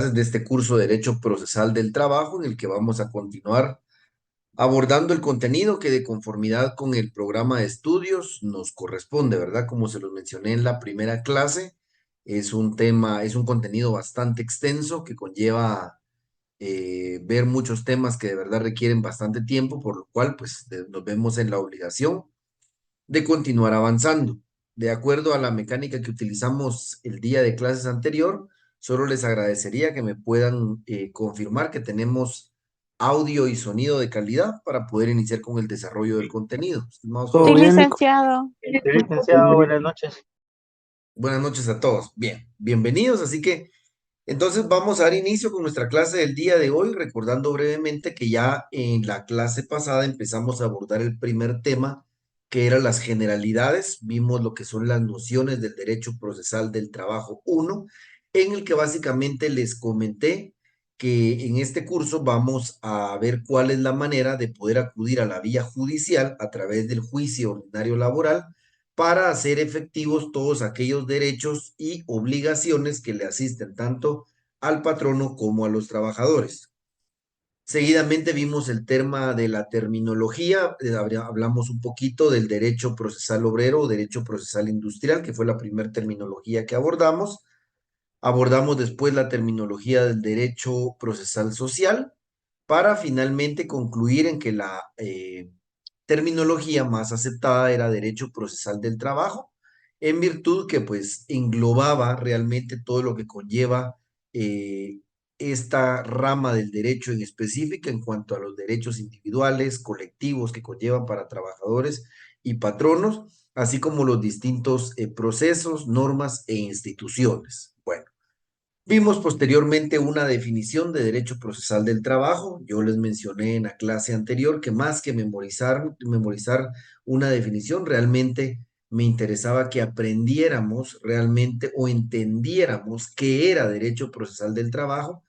De este curso de Derecho Procesal del Trabajo, en el que vamos a continuar abordando el contenido que de conformidad con el programa de estudios nos corresponde, ¿verdad? Como se los mencioné en la primera clase, es un tema, es un contenido bastante extenso que conlleva ver muchos temas que de verdad requieren bastante tiempo, por lo cual pues nos vemos en la obligación de continuar avanzando. De acuerdo a la mecánica que utilizamos el día de clases anterior, solo les agradecería que me puedan confirmar que tenemos audio y sonido de calidad para poder iniciar con el desarrollo del contenido. Estimados ¿Todo Sí, jóvenes, bien, Nico? licenciado. Sí, licenciado, buenas noches. buenas noches a todos. Bien, bienvenidos. Así que entonces vamos a dar inicio con nuestra clase del día de hoy, recordando brevemente que ya en la clase pasada empezamos a abordar el primer tema, que eran las generalidades. Vimos lo que son las nociones del derecho procesal del trabajo uno, en el que básicamente les comenté que en este curso vamos a ver cuál es la manera de poder acudir a la vía judicial a través del juicio ordinario laboral para hacer efectivos todos aquellos derechos y obligaciones que le asisten tanto al patrono como a los trabajadores. Seguidamente vimos el tema de la terminología, hablamos un poquito del derecho procesal obrero o derecho procesal industrial, que fue la primera terminología que abordamos. Abordamos después la terminología del derecho procesal social para finalmente concluir en que la terminología más aceptada era derecho procesal del trabajo, en virtud que pues englobaba realmente todo lo que conlleva eh, esta rama del derecho en específica en cuanto a los derechos individuales, colectivos que conllevan para trabajadores y patronos, así como los distintos procesos, normas e instituciones. Bueno. Vimos posteriormente una definición de derecho procesal del trabajo. Yo les mencioné en la clase anterior que más que memorizar una definición, realmente me interesaba que aprendiéramos realmente o entendiéramos qué era derecho procesal del trabajo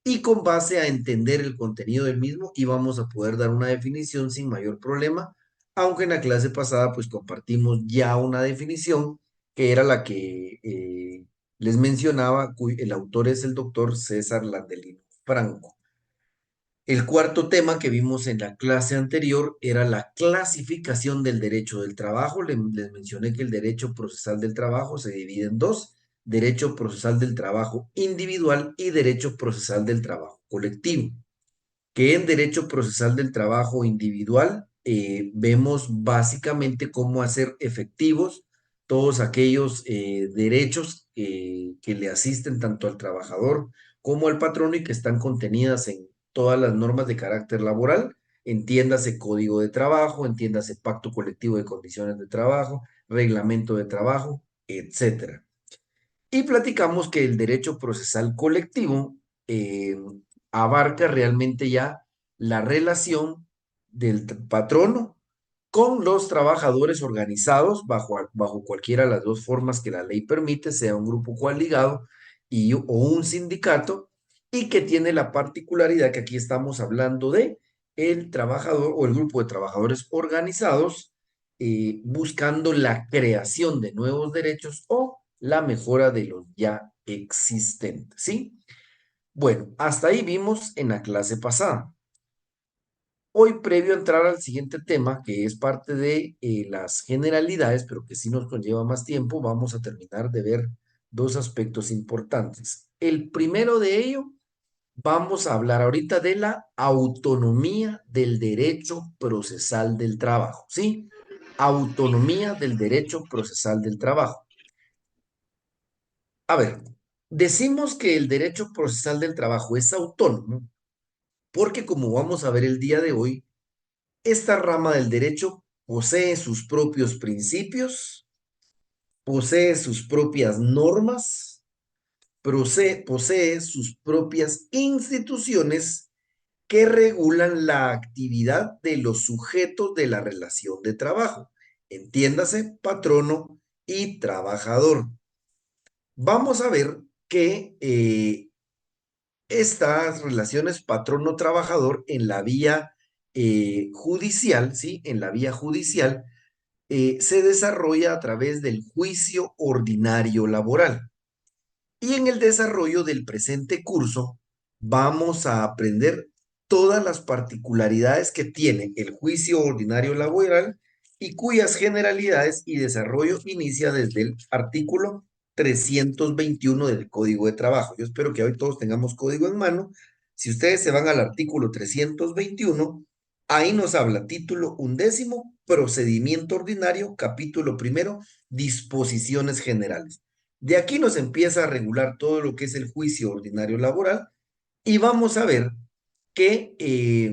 y con base a entender el contenido del mismo íbamos a poder dar una definición sin mayor problema, aunque en la clase pasada pues compartimos ya una definición que era la que les mencionaba, el autor es el doctor César Landelino Franco. El cuarto tema que vimos en la clase anterior era la clasificación del derecho del trabajo. Les mencioné que el derecho procesal del trabajo se divide en dos: derecho procesal del trabajo individual y derecho procesal del trabajo colectivo. Que en derecho procesal del trabajo individual vemos básicamente cómo hacer efectivos todos aquellos derechos que le asisten tanto al trabajador como al patrono y que están contenidas en todas las normas de carácter laboral, entiéndase código de trabajo, entiéndase pacto colectivo de condiciones de trabajo, reglamento de trabajo, etcétera. Y platicamos que el derecho procesal colectivo eh, abarca realmente ya la relación del patrono con los trabajadores organizados bajo cualquiera de las dos formas que la ley permite, sea un grupo coaligado o un sindicato, y que tiene la particularidad que aquí estamos hablando de el trabajador o el grupo de trabajadores organizados buscando la creación de nuevos derechos o la mejora de los ya existentes, ¿sí? Bueno, hasta ahí vimos en la clase pasada. Hoy, previo a entrar al siguiente tema, que es parte de las generalidades, pero que sí nos conlleva más tiempo, vamos a terminar de ver dos aspectos importantes. El primero de ello, vamos a hablar ahorita de la autonomía del derecho procesal del trabajo, ¿sí? Autonomía del derecho procesal del trabajo. A ver, decimos que el derecho procesal del trabajo es autónomo porque, como vamos a ver el día de hoy, esta rama del derecho posee sus propios principios, posee sus propias normas, posee sus propias instituciones que regulan la actividad de los sujetos de la relación de trabajo. Entiéndase, patrono y trabajador. Vamos a ver que estas relaciones patrono-trabajador en la vía judicial, ¿sí? En la vía judicial se desarrolla a través del juicio ordinario laboral. Y en el desarrollo del presente curso vamos a aprender todas las particularidades que tiene el juicio ordinario laboral y cuyas generalidades y desarrollo inicia desde el artículo 321 del Código de Trabajo. Yo espero que hoy todos tengamos código en mano. Si ustedes se van al artículo 321, ahí nos habla título undécimo, procedimiento ordinario, capítulo primero, disposiciones generales. De aquí nos empieza a regular todo lo que es el juicio ordinario laboral y vamos a ver que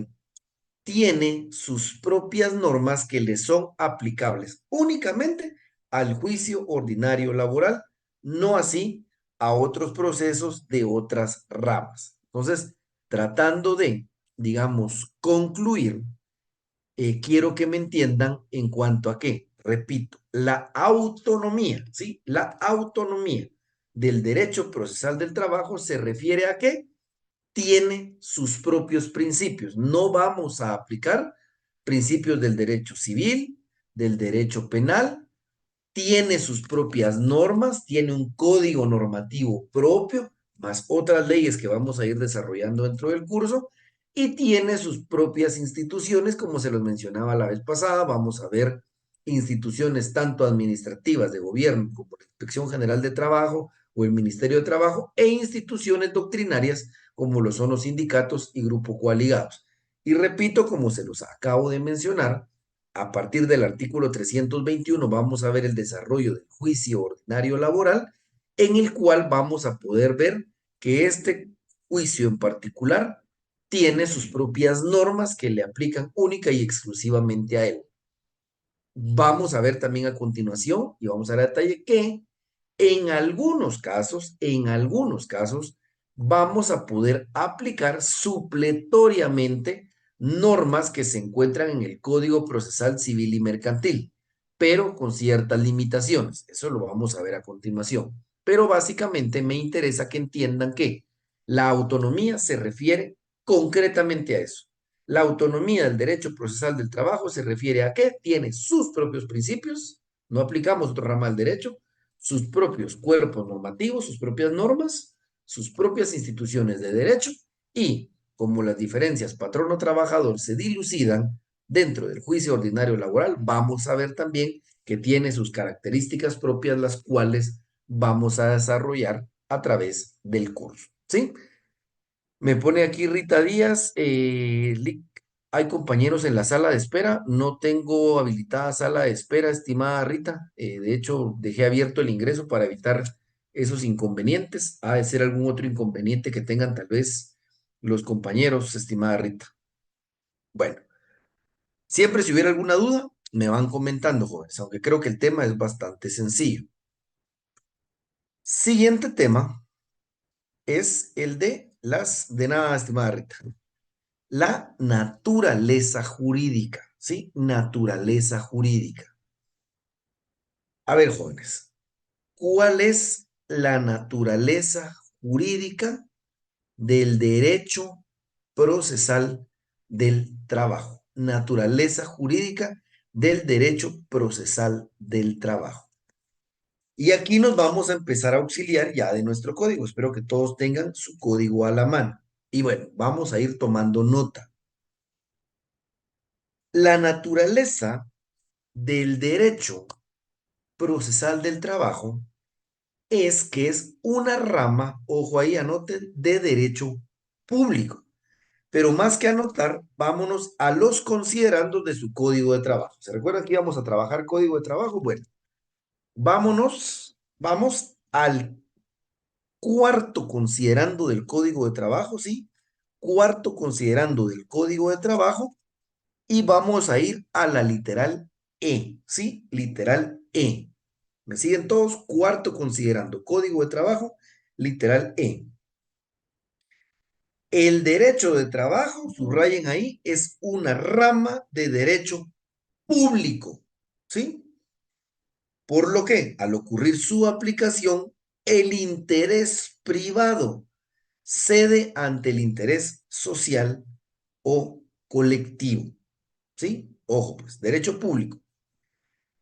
tiene sus propias normas que le son aplicables únicamente al juicio ordinario laboral, no así a otros procesos de otras ramas. Entonces, tratando de, digamos, concluir, quiero que me entiendan en cuanto a qué, repito, la autonomía, ¿sí? La autonomía del derecho procesal del trabajo se refiere a qué tiene sus propios principios. No vamos a aplicar principios del derecho civil, del derecho penal, tiene sus propias normas, tiene un código normativo propio, más otras leyes que vamos a ir desarrollando dentro del curso, y tiene sus propias instituciones, como se los mencionaba la vez pasada. Vamos a ver instituciones tanto administrativas de gobierno como la Inspección General de Trabajo o el Ministerio de Trabajo, e instituciones doctrinarias como lo son los sindicatos y grupos coaligados. Y repito, como se los acabo de mencionar, a partir del artículo 321 vamos a ver el desarrollo del juicio ordinario laboral, en el cual vamos a poder ver que este juicio en particular tiene sus propias normas que le aplican única y exclusivamente a él. Vamos a ver también a continuación, y vamos a ver a detalle, que en algunos casos, vamos a poder aplicar supletoriamente normas que se encuentran en el Código Procesal Civil y Mercantil, pero con ciertas limitaciones. Eso lo vamos a ver a continuación. Pero básicamente me interesa que entiendan que la autonomía se refiere concretamente a eso. La autonomía del derecho procesal del trabajo se refiere a que tiene sus propios principios, no aplicamos otro rama del derecho, sus propios cuerpos normativos, sus propias normas, sus propias instituciones de derecho, y como las diferencias patrono-trabajador se dilucidan dentro del juicio ordinario laboral, vamos a ver también que tiene sus características propias, las cuales vamos a desarrollar a través del curso. ¿Sí? Me pone aquí Rita Díaz, hay compañeros en la sala de espera. No tengo habilitada sala de espera, estimada Rita. De hecho, dejé abierto el ingreso para evitar esos inconvenientes. Ha de ser algún otro inconveniente que tengan tal vez los compañeros, estimada Rita. Bueno, siempre si hubiera alguna duda, me van comentando, jóvenes, aunque creo que el tema es bastante sencillo. Siguiente tema es el de nada, estimada Rita. La naturaleza jurídica, ¿sí? Naturaleza jurídica. A ver, jóvenes, ¿cuál es la naturaleza jurídica del derecho procesal del trabajo? Naturaleza jurídica del derecho procesal del trabajo. Y aquí nos vamos a empezar a auxiliar ya de nuestro código. Espero que todos tengan su código a la mano. Y bueno, vamos a ir tomando nota. La naturaleza del derecho procesal del trabajo es que es una rama, ojo ahí, anoten, de derecho público. Pero más que anotar, vámonos a los considerandos de su código de trabajo. ¿Se recuerdan que íbamos a trabajar código de trabajo? Bueno, vamos al cuarto considerando del código de trabajo, ¿sí? Cuarto considerando del código de trabajo, y vamos a ir a la literal E, ¿sí? Literal E. ¿Me siguen todos? Cuarto considerando código de trabajo, literal E. El derecho de trabajo, subrayen ahí, es una rama de derecho público, ¿sí? Por lo que, al ocurrir su aplicación, el interés privado cede ante el interés social o colectivo, ¿sí? Ojo, pues, derecho público.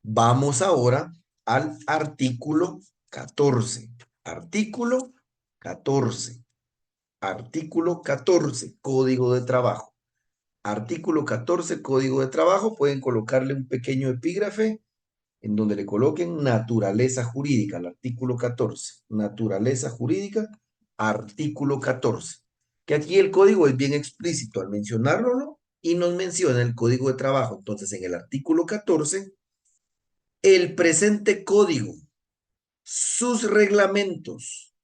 Vamos ahora al artículo 14. Artículo 14. Artículo 14, Código de Trabajo. Artículo 14, Código de Trabajo. Pueden colocarle un pequeño epígrafe en donde le coloquen naturaleza jurídica, el artículo 14. Naturaleza jurídica, artículo 14. Que aquí el código es bien explícito al mencionarlo, ¿no? Y nos menciona el Código de Trabajo. Entonces, en el artículo 14, el presente código, sus reglamentos,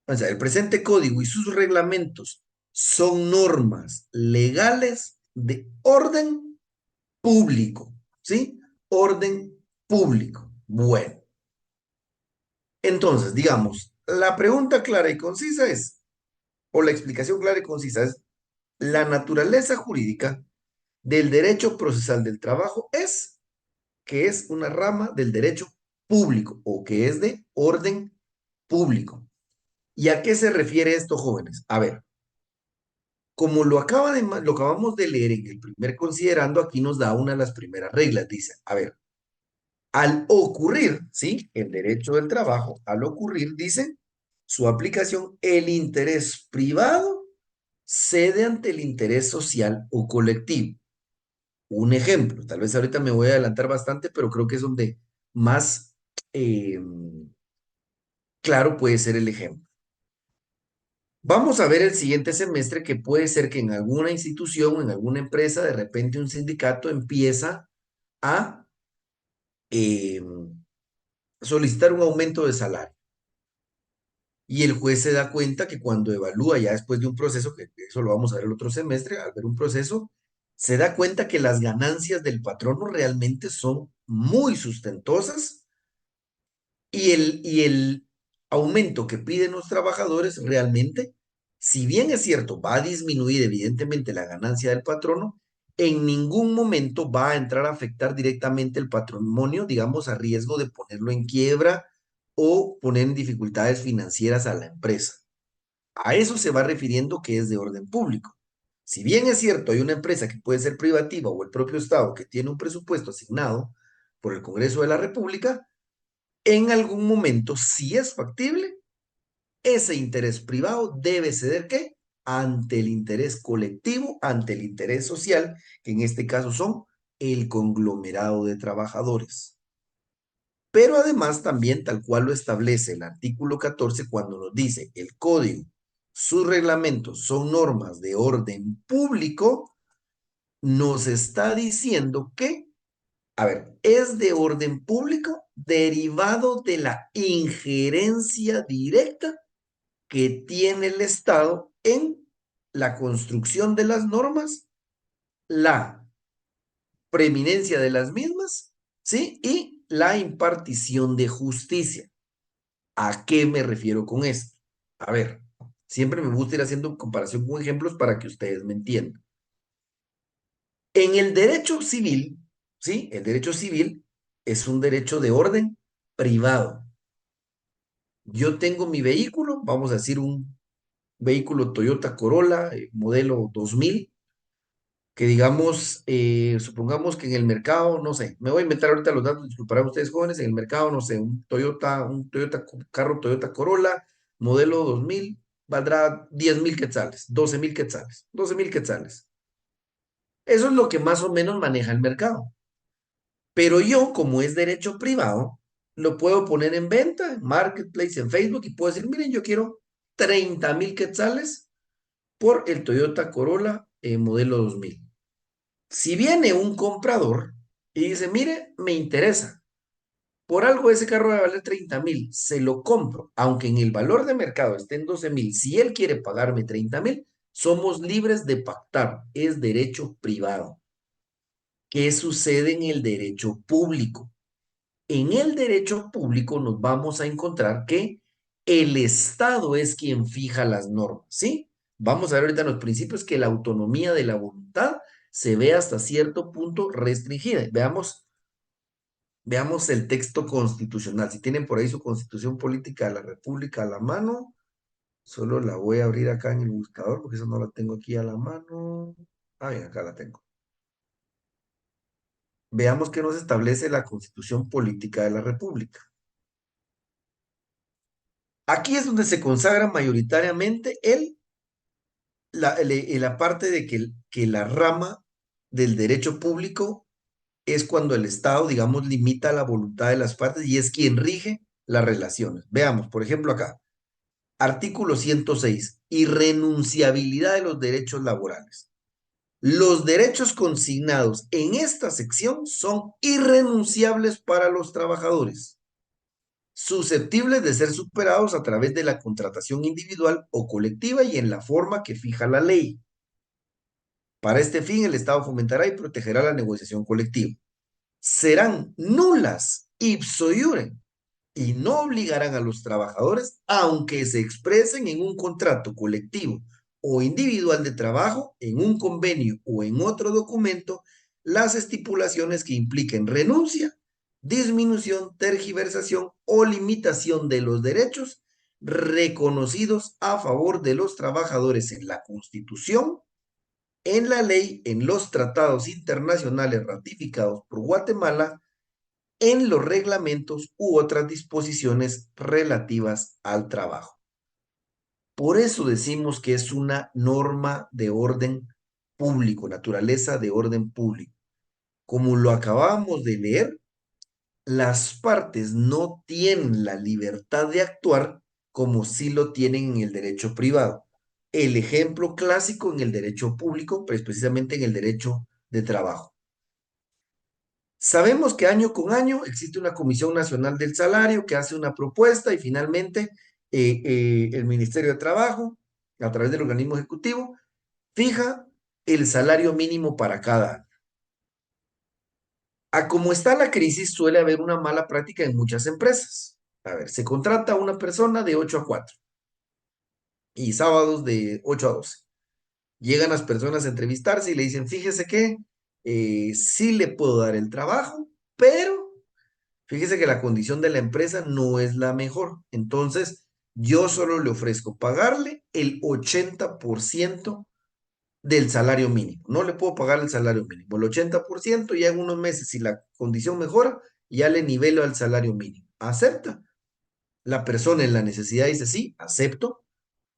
o sea, el presente código y sus reglamentos son normas legales de orden público, ¿sí? Orden público. Bueno, entonces, digamos, la pregunta clara y concisa es, o la explicación clara y concisa es, la naturaleza jurídica del derecho procesal del trabajo es que es una rama del derecho público o que es de orden público. ¿Y a qué se refiere esto, jóvenes? A ver, como lo acabamos de leer en el primer considerando, aquí nos da una de las primeras reglas. Dice, a ver, al ocurrir, ¿sí? El derecho del trabajo, al ocurrir, dice, su aplicación, el interés privado cede ante el interés social o colectivo. Un ejemplo, tal vez ahorita me voy a adelantar bastante, pero creo que es donde más eh, claro puede ser el ejemplo. Vamos a ver el siguiente semestre que puede ser que en alguna institución o en alguna empresa, de repente un sindicato empieza a eh, solicitar un aumento de salario. Y el juez se da cuenta que cuando evalúa ya después de un proceso, que eso lo vamos a ver el otro semestre, al ver un proceso, se da cuenta que las ganancias del patrono realmente son muy sustentosas y el aumento que piden los trabajadores realmente, si bien es cierto, va a disminuir evidentemente la ganancia del patrono, en ningún momento va a entrar a afectar directamente el patrimonio, digamos, a riesgo de ponerlo en quiebra o poner en dificultades financieras a la empresa. A eso se va refiriendo que es de orden público. Si bien es cierto, hay una empresa que puede ser privativa o el propio Estado que tiene un presupuesto asignado por el Congreso de la República, en algún momento, si es factible, ese interés privado debe ceder ¿qué? Ante el interés colectivo, ante el interés social, que en este caso son el conglomerado de trabajadores. Pero además también, tal cual lo establece el artículo 14, cuando nos dice el código, sus reglamentos son normas de orden público, nos está diciendo que, a ver, es de orden público derivado de la injerencia directa que tiene el Estado en la construcción de las normas, la preeminencia de las mismas, ¿sí? Y la impartición de justicia. ¿A qué me refiero con esto? A ver, siempre me gusta ir haciendo comparación con ejemplos para que ustedes me entiendan. En el derecho civil, ¿sí? El derecho civil es un derecho de orden privado. Yo tengo mi vehículo, vamos a decir un vehículo Toyota Corolla, modelo 2000, que digamos, supongamos que en el mercado, no sé, me voy a inventar ahorita los datos, disculparán ustedes jóvenes, en el mercado, no sé, un Toyota, carro Toyota Corolla, modelo 2000, valdrá 10,000 quetzales, 12,000 quetzales, 12,000 quetzales. Eso es lo que más o menos maneja el mercado. Pero yo, como es derecho privado, lo puedo poner en venta, en Marketplace, en Facebook, y puedo decir, miren, yo quiero 30,000 quetzales por el Toyota Corolla modelo 2000. Si viene un comprador y dice, mire, me interesa, por algo ese carro va a valer 30,000, se lo compro, aunque en el valor de mercado esté en 12,000, si él quiere pagarme 30,000, somos libres de pactar, es derecho privado. ¿Qué sucede en el derecho público? En el derecho público nos vamos a encontrar que el Estado es quien fija las normas, ¿sí? Vamos a ver ahorita en los principios que la autonomía de la voluntad se ve hasta cierto punto restringida. Veamos el texto constitucional. Si tienen por ahí su Constitución Política de la República a la mano, solo la voy a abrir acá en el buscador porque eso no la tengo aquí a la mano. Ah, bien, acá la tengo. Veamos qué nos establece la Constitución Política de la República. Aquí es donde se consagra mayoritariamente la parte de que la rama del derecho público es cuando el Estado, digamos, limita la voluntad de las partes y es quien rige las relaciones. Veamos, por ejemplo, acá, artículo 106, irrenunciabilidad de los derechos laborales. Los derechos consignados en esta sección son irrenunciables para los trabajadores, susceptibles de ser superados a través de la contratación individual o colectiva y en la forma que fija la ley. Para este fin, el Estado fomentará y protegerá la negociación colectiva. Serán nulas ipso iure y no obligarán a los trabajadores, aunque se expresen en un contrato colectivo o individual de trabajo, en un convenio o en otro documento, las estipulaciones que impliquen renuncia, disminución, tergiversación o limitación de los derechos reconocidos a favor de los trabajadores en la Constitución, en la ley, en los tratados internacionales ratificados por Guatemala, en los reglamentos u otras disposiciones relativas al trabajo. Por eso decimos que es una norma de orden público, naturaleza de orden público. Como lo acabamos de leer, las partes no tienen la libertad de actuar como sí lo tienen en el derecho privado. El ejemplo clásico en el derecho público, pues precisamente en el derecho de trabajo. Sabemos que año con año existe una Comisión Nacional del Salario que hace una propuesta y finalmente el Ministerio de Trabajo, a través del organismo ejecutivo, fija el salario mínimo para cada año. A como está la crisis, suele haber una mala práctica en muchas empresas. A ver, se contrata a una persona de 8 a 4 y sábados de 8 a 12. Llegan las personas a entrevistarse y le dicen, fíjese que sí le puedo dar el trabajo, pero fíjese que la condición de la empresa no es la mejor. Entonces, yo solo le ofrezco pagarle el 80% del salario mínimo. No le puedo pagar el salario mínimo. El 80% ya en unos meses, si la condición mejora, ya le nivelo al salario mínimo. ¿Acepta? La persona en la necesidad dice, sí, acepto,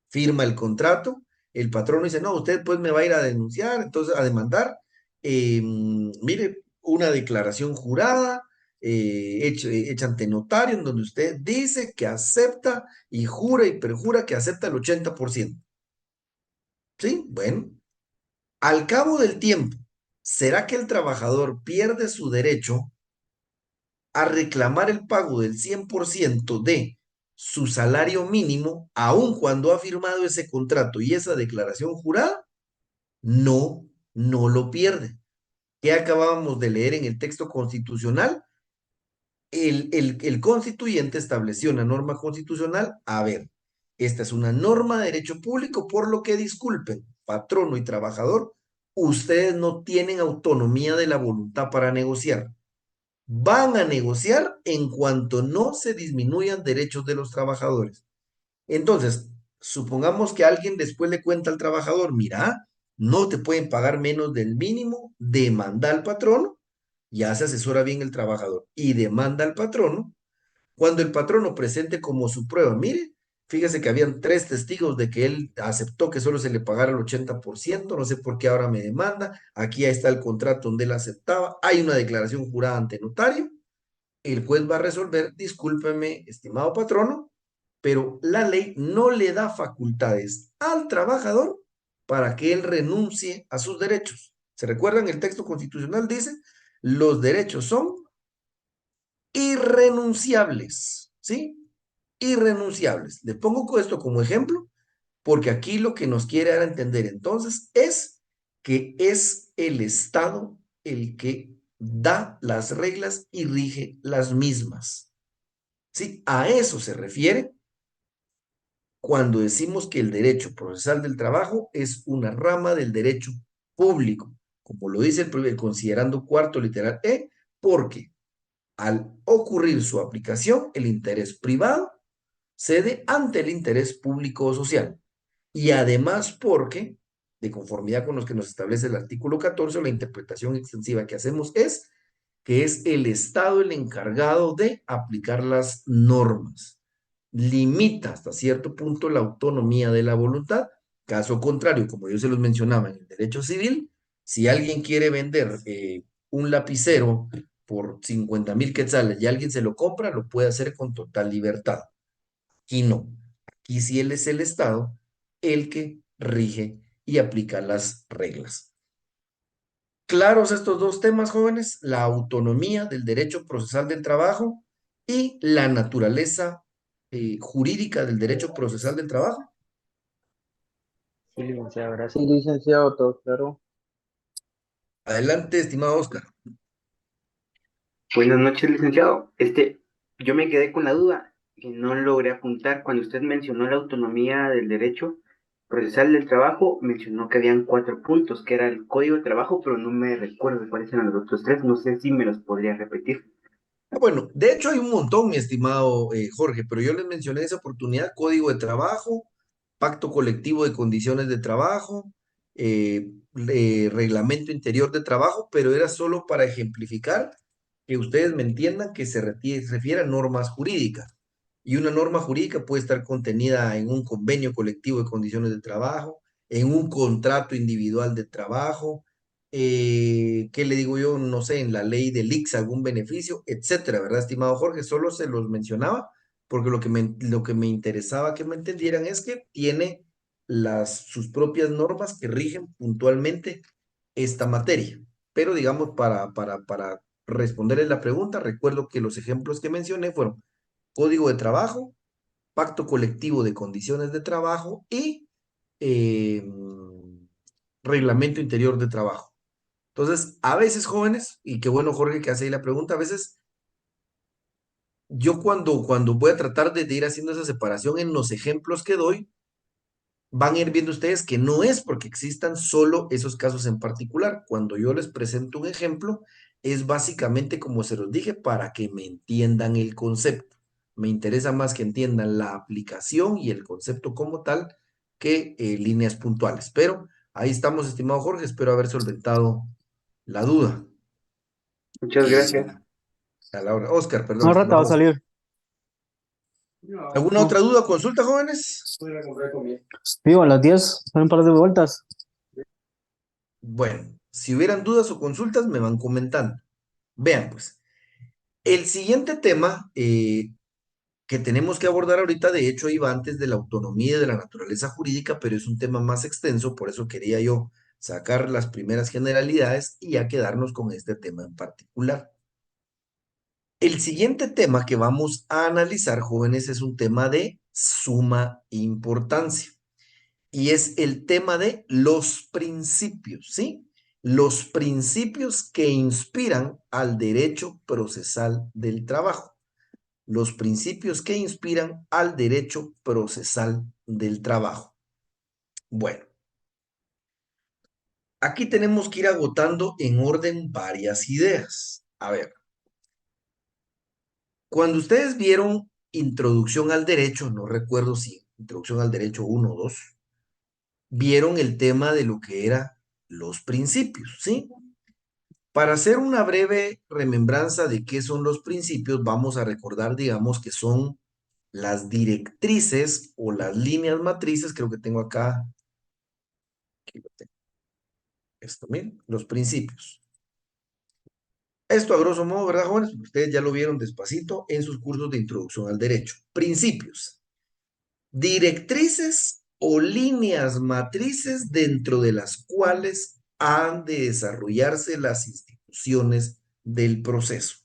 firma el contrato. El patrono dice, no, usted pues me va a ir a denunciar, entonces a demandar. Mire, una declaración jurada hecha ante notario en donde usted dice que acepta y jura y perjura que acepta el 80%. ¿Sí? Bueno, al cabo del tiempo, ¿será que el trabajador pierde su derecho a reclamar el pago del 100% de su salario mínimo, aun cuando ha firmado ese contrato y esa declaración jurada? No, no lo pierde. ¿Qué acabábamos de leer en el texto constitucional? El constituyente estableció una norma constitucional. A ver, esta es una norma de derecho público, por lo que disculpen, patrono y trabajador, ustedes no tienen autonomía de la voluntad para negociar. Van a negociar en cuanto no se disminuyan derechos de los trabajadores. Entonces, supongamos que alguien después le cuenta al trabajador, mira, no te pueden pagar menos del mínimo, demanda al patrono, ya se asesora bien el trabajador y demanda al patrono. Cuando el patrono presente como su prueba, mire, fíjese que habían 3 testigos de que él aceptó que solo se le pagara el 80%, no sé por qué ahora me demanda, aquí está el contrato donde él aceptaba, hay una declaración jurada ante notario, el juez va a resolver, discúlpeme, estimado patrono, pero la ley no le da facultades al trabajador para que él renuncie a sus derechos. ¿Se recuerdan? El texto constitucional dice, los derechos son irrenunciables, ¿sí? Irrenunciables. Le pongo esto como ejemplo porque aquí lo que nos quiere dar a entender entonces es que es el Estado el que da las reglas y rige las mismas. ¿Sí? A eso se refiere cuando decimos que el derecho procesal del trabajo es una rama del derecho público, como lo dice el considerando cuarto literal E, porque al ocurrir su aplicación, el interés privado cede ante el interés público o social. Y además porque, de conformidad con los que nos establece el artículo 14, la interpretación extensiva que hacemos es que es el Estado el encargado de aplicar las normas. limita hasta cierto punto la autonomía de la voluntad. Caso contrario, como yo se los mencionaba en el derecho civil, si alguien quiere vender un lapicero por 50,000 quetzales y alguien se lo compra, lo puede hacer con total libertad. Aquí no. Aquí sí él es el Estado el que rige y aplica las reglas. Claros estos dos temas, jóvenes, la autonomía del derecho procesal del trabajo y la naturaleza jurídica del derecho procesal del trabajo. Sí, licenciado, Sí, gracias. licenciado, todo claro. Adelante, estimado Oscar. Buenas noches, licenciado. Yo me quedé con la duda que no logré apuntar. Cuando usted mencionó la autonomía del derecho procesal del trabajo, mencionó que habían 4 puntos, que era el código de trabajo, pero no me recuerdo cuáles eran los otros 3. No sé si me los podría repetir. Bueno, de hecho hay un montón, mi estimado Jorge, pero yo les mencioné esa oportunidad, código de trabajo, pacto colectivo de condiciones de trabajo, reglamento interior de trabajo, pero era solo para ejemplificar que ustedes me entiendan que refiere a normas jurídicas. Y una norma jurídica puede estar contenida en un convenio colectivo de condiciones de trabajo, en un contrato individual de trabajo, ¿qué le digo yo? No sé, en la ley del ICS, algún beneficio, etcétera, ¿verdad, estimado Jorge? Solo se los mencionaba porque lo que me interesaba que me entendieran es que tiene sus propias normas que rigen puntualmente esta materia. Pero digamos, para responderles la pregunta, recuerdo que los ejemplos que mencioné fueron código de trabajo, pacto colectivo de condiciones de trabajo y eh, reglamento interior de trabajo. Entonces, a veces, jóvenes, y qué bueno, Jorge, que hace ahí la pregunta, a veces yo cuando voy a tratar de ir haciendo esa separación en los ejemplos que doy, van a ir viendo ustedes que no es porque existan solo esos casos en particular. Cuando yo les presento un ejemplo, es básicamente como se los dije, para que me entiendan el concepto. Me interesa más que entiendan la aplicación y el concepto como tal que líneas puntuales. Pero ahí estamos, estimado Jorge, espero haber solventado la duda. Muchas gracias. A la hora. Oscar, perdón, No, rata, va estimado a Oscar. salir. ¿Alguna No. otra duda o consulta, jóvenes? Vivo a las 10, son un par de vueltas. Bueno, si hubieran dudas o consultas, me van comentando. Vean, pues, el siguiente tema que tenemos que abordar ahorita, de hecho, iba antes de la autonomía y de la naturaleza jurídica, pero es un tema más extenso, por eso quería yo sacar las primeras generalidades y ya quedarnos con este tema en particular. El siguiente tema que vamos a analizar, jóvenes, es un tema de suma importancia. Y es el tema de los principios, ¿sí? Los principios que inspiran al derecho procesal del trabajo. Los principios que inspiran al derecho procesal del trabajo. Bueno, aquí tenemos que ir agotando en orden varias ideas. A ver, cuando ustedes vieron Introducción al Derecho, no recuerdo si Introducción al Derecho uno o 2, vieron el tema de lo que eran los principios, ¿sí? Para hacer una breve remembranza de qué son los principios, vamos a recordar, digamos, que son las directrices o las líneas matrices, creo que tengo acá, aquí lo tengo, esto, miren, los principios. Esto a grosso modo, ¿verdad, jóvenes? Ustedes ya lo vieron despacito en sus cursos de introducción al derecho. Principios, directrices o líneas matrices dentro de las cuales han de desarrollarse las instituciones del proceso,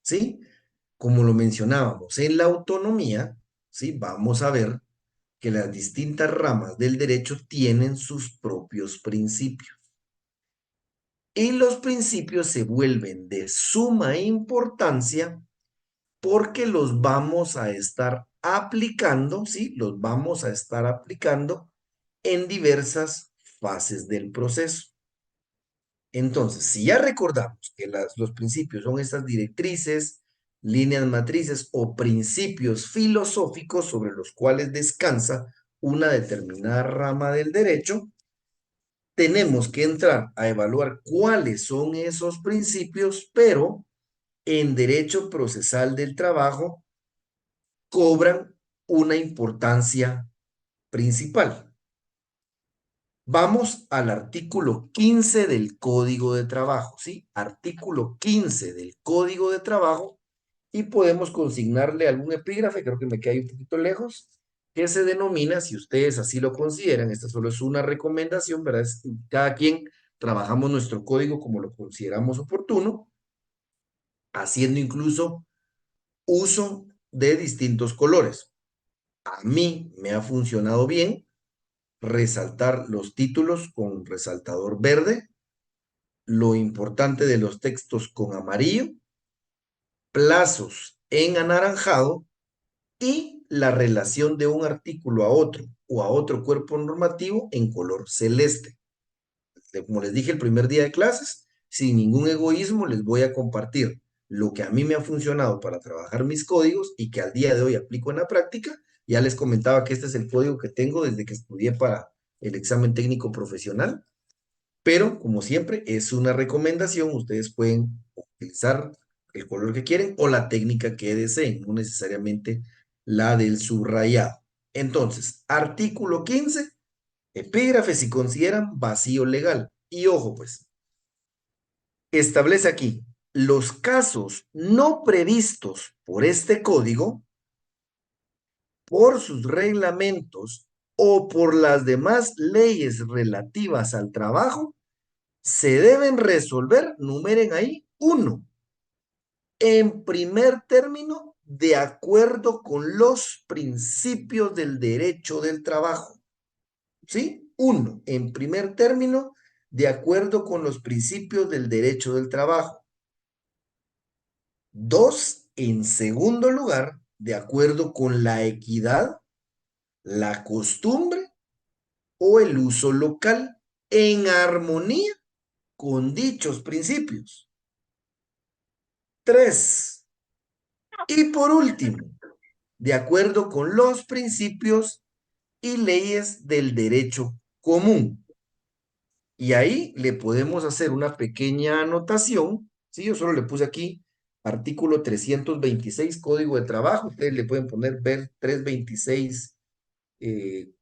¿sí? Como lo mencionábamos, en la autonomía, ¿sí? Vamos a ver que las distintas ramas del derecho tienen sus propios principios. Y los principios se vuelven de suma importancia porque los vamos a estar aplicando, ¿sí? Los vamos a estar aplicando en diversas fases del proceso. Entonces, si ya recordamos que los principios son estas directrices, líneas matrices o principios filosóficos sobre los cuales descansa una determinada rama del derecho, tenemos que entrar a evaluar cuáles son esos principios, pero en derecho procesal del trabajo cobran una importancia principal. Vamos al artículo 15 del Código de Trabajo, ¿sí? Artículo 15 del Código de Trabajo y podemos consignarle algún epígrafe, creo que me queda ahí un poquito lejos, que se denomina, si ustedes así lo consideran, esta solo es una recomendación, ¿verdad? Cada quien trabajamos nuestro código como lo consideramos oportuno, haciendo incluso uso de distintos colores. A mí me ha funcionado bien resaltar los títulos con resaltador verde, lo importante de los textos con amarillo, plazos en anaranjado y la relación de un artículo a otro o a otro cuerpo normativo en color celeste. Como les dije el primer día de clases, sin ningún egoísmo les voy a compartir lo que a mí me ha funcionado para trabajar mis códigos y que al día de hoy aplico en la práctica. Ya les comentaba que este es el código que tengo desde que estudié para el examen técnico profesional, pero como siempre es una recomendación, ustedes pueden utilizar el color que quieren o la técnica que deseen, no necesariamente la del subrayado. Entonces, artículo 15, epígrafe si consideran vacío legal. Y ojo pues, establece aquí, los casos no previstos por este código, por sus reglamentos o por las demás leyes relativas al trabajo, se deben resolver, numeren ahí, uno, en primer término, de acuerdo con los principios del derecho del trabajo. ¿Sí? Uno, en primer término, de acuerdo con los principios del derecho del trabajo. Dos, en segundo lugar, de acuerdo con la equidad, la costumbre o el uso local, en armonía con dichos principios. Tres, y por último, de acuerdo con los principios y leyes del derecho común. Y ahí le podemos hacer una pequeña anotación, ¿sí? Yo solo le puse aquí artículo 326, Código de Trabajo. Ustedes le pueden poner ver 326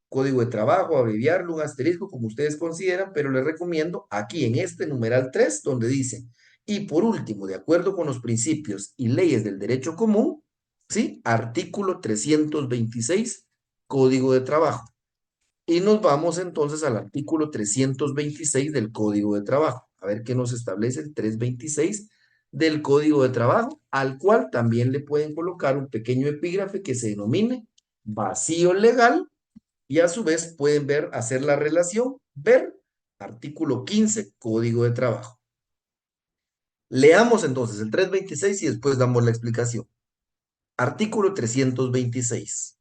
Código de Trabajo, abreviarlo, un asterisco, como ustedes consideran, pero les recomiendo aquí en este numeral 3, donde dice, y por último, de acuerdo con los principios y leyes del derecho común, ¿sí? Artículo 326, Código de Trabajo. Y nos vamos entonces al artículo 326 del Código de Trabajo. A ver qué nos establece el 326 del Código de Trabajo, al cual también le pueden colocar un pequeño epígrafe que se denomine vacío legal y a su vez pueden ver, hacer la relación, ver artículo 15, Código de Trabajo. Leamos entonces el 326 y después damos la explicación. Artículo 326.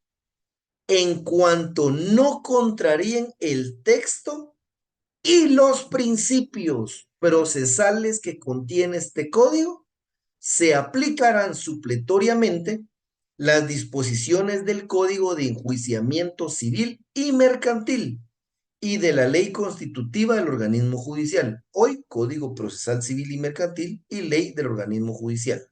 En cuanto no contraríen el texto y los principios procesales que contiene este código, se aplicarán supletoriamente las disposiciones del Código de Enjuiciamiento Civil y Mercantil y de la ley constitutiva del organismo judicial, hoy Código Procesal Civil y Mercantil y ley del organismo judicial.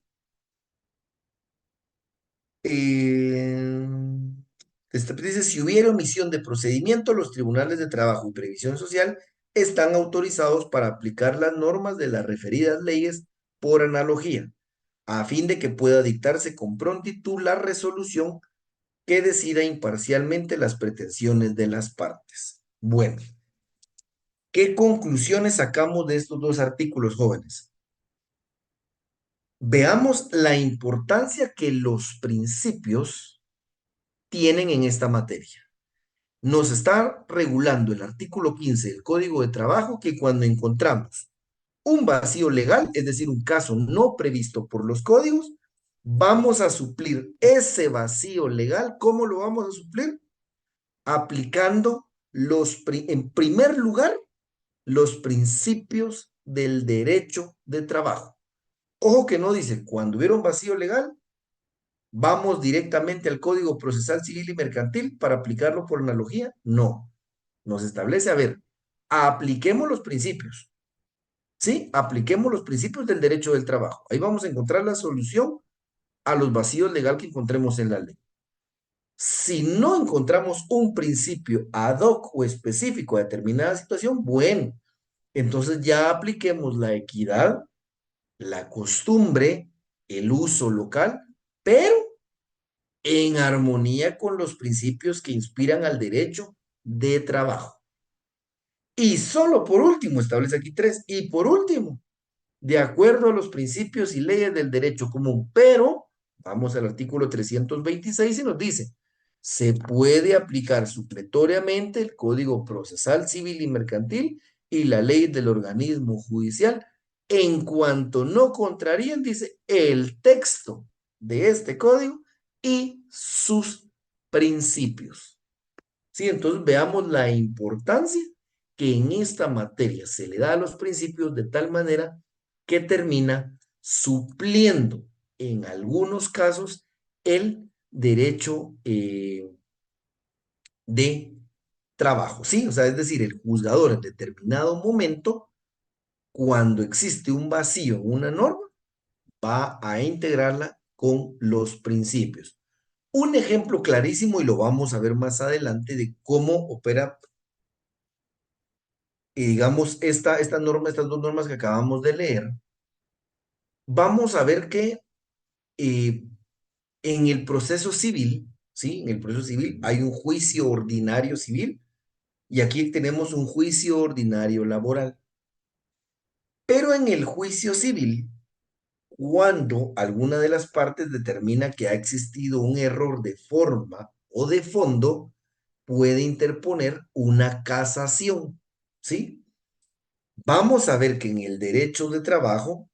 Dice, si hubiera omisión de procedimiento, los tribunales de trabajo y previsión social están autorizados para aplicar las normas de las referidas leyes por analogía, a fin de que pueda dictarse con prontitud la resolución que decida imparcialmente las pretensiones de las partes. Bueno, ¿qué conclusiones sacamos de estos dos artículos, jóvenes? Veamos la importancia que los principios tienen en esta materia. Nos está regulando el artículo 15 del Código de Trabajo que cuando encontramos un vacío legal, es decir, un caso no previsto por los códigos, vamos a suplir ese vacío legal. ¿Cómo lo vamos a suplir? Aplicando en primer lugar, los principios del derecho de trabajo. Ojo que no dice, cuando hubiera un vacío legal, vamos directamente al Código Procesal Civil y Mercantil para aplicarlo por analogía. No, nos establece, a ver, apliquemos los principios, ¿sí? Apliquemos los principios del derecho del trabajo. Ahí vamos a encontrar la solución a los vacíos legales que encontremos en la ley. Si no encontramos un principio ad hoc o específico a determinada situación, bueno, entonces ya apliquemos la equidad, la costumbre, el uso local, pero en armonía con los principios que inspiran al derecho de trabajo. Y solo por último, establece aquí tres, y por último, de acuerdo a los principios y leyes del derecho común, pero vamos al artículo 326 y nos dice, se puede aplicar supletoriamente el Código Procesal Civil y Mercantil y la ley del organismo judicial en cuanto no contrarían, dice, el texto de este código y sus principios. Sí, entonces veamos la importancia que en esta materia se le da a los principios de tal manera que termina supliendo en algunos casos el derecho de trabajo, ¿sí? O sea, es decir, el juzgador en determinado momento, cuando existe un vacío en una norma, va a integrarla con los principios. Un ejemplo clarísimo, y lo vamos a ver más adelante, de cómo opera, digamos, esta norma, estas dos normas que acabamos de leer, vamos a ver que eh, en el proceso civil, ¿sí? En el proceso civil hay un juicio ordinario civil y aquí tenemos un juicio ordinario laboral. Pero en el juicio civil, cuando alguna de las partes determina que ha existido un error de forma o de fondo, puede interponer una casación, ¿sí? Vamos a ver que en el derecho de trabajo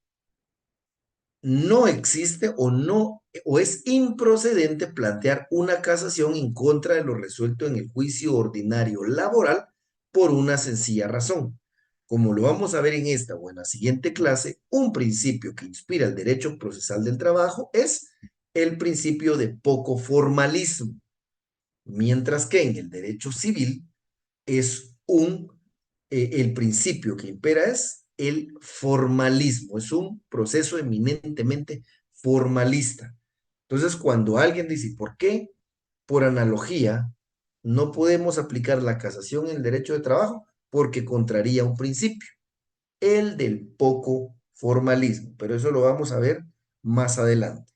no existe o es improcedente plantear una casación en contra de lo resuelto en el juicio ordinario laboral por una sencilla razón. Como lo vamos a ver en esta o en la siguiente clase, un principio que inspira el derecho procesal del trabajo es el principio de poco formalismo, mientras que en el derecho civil es el principio que impera es el formalismo, es un proceso eminentemente formalista. Entonces, cuando alguien dice, ¿por qué? Por analogía, no podemos aplicar la casación en el derecho de trabajo porque contraría un principio, el del poco formalismo, pero eso lo vamos a ver más adelante.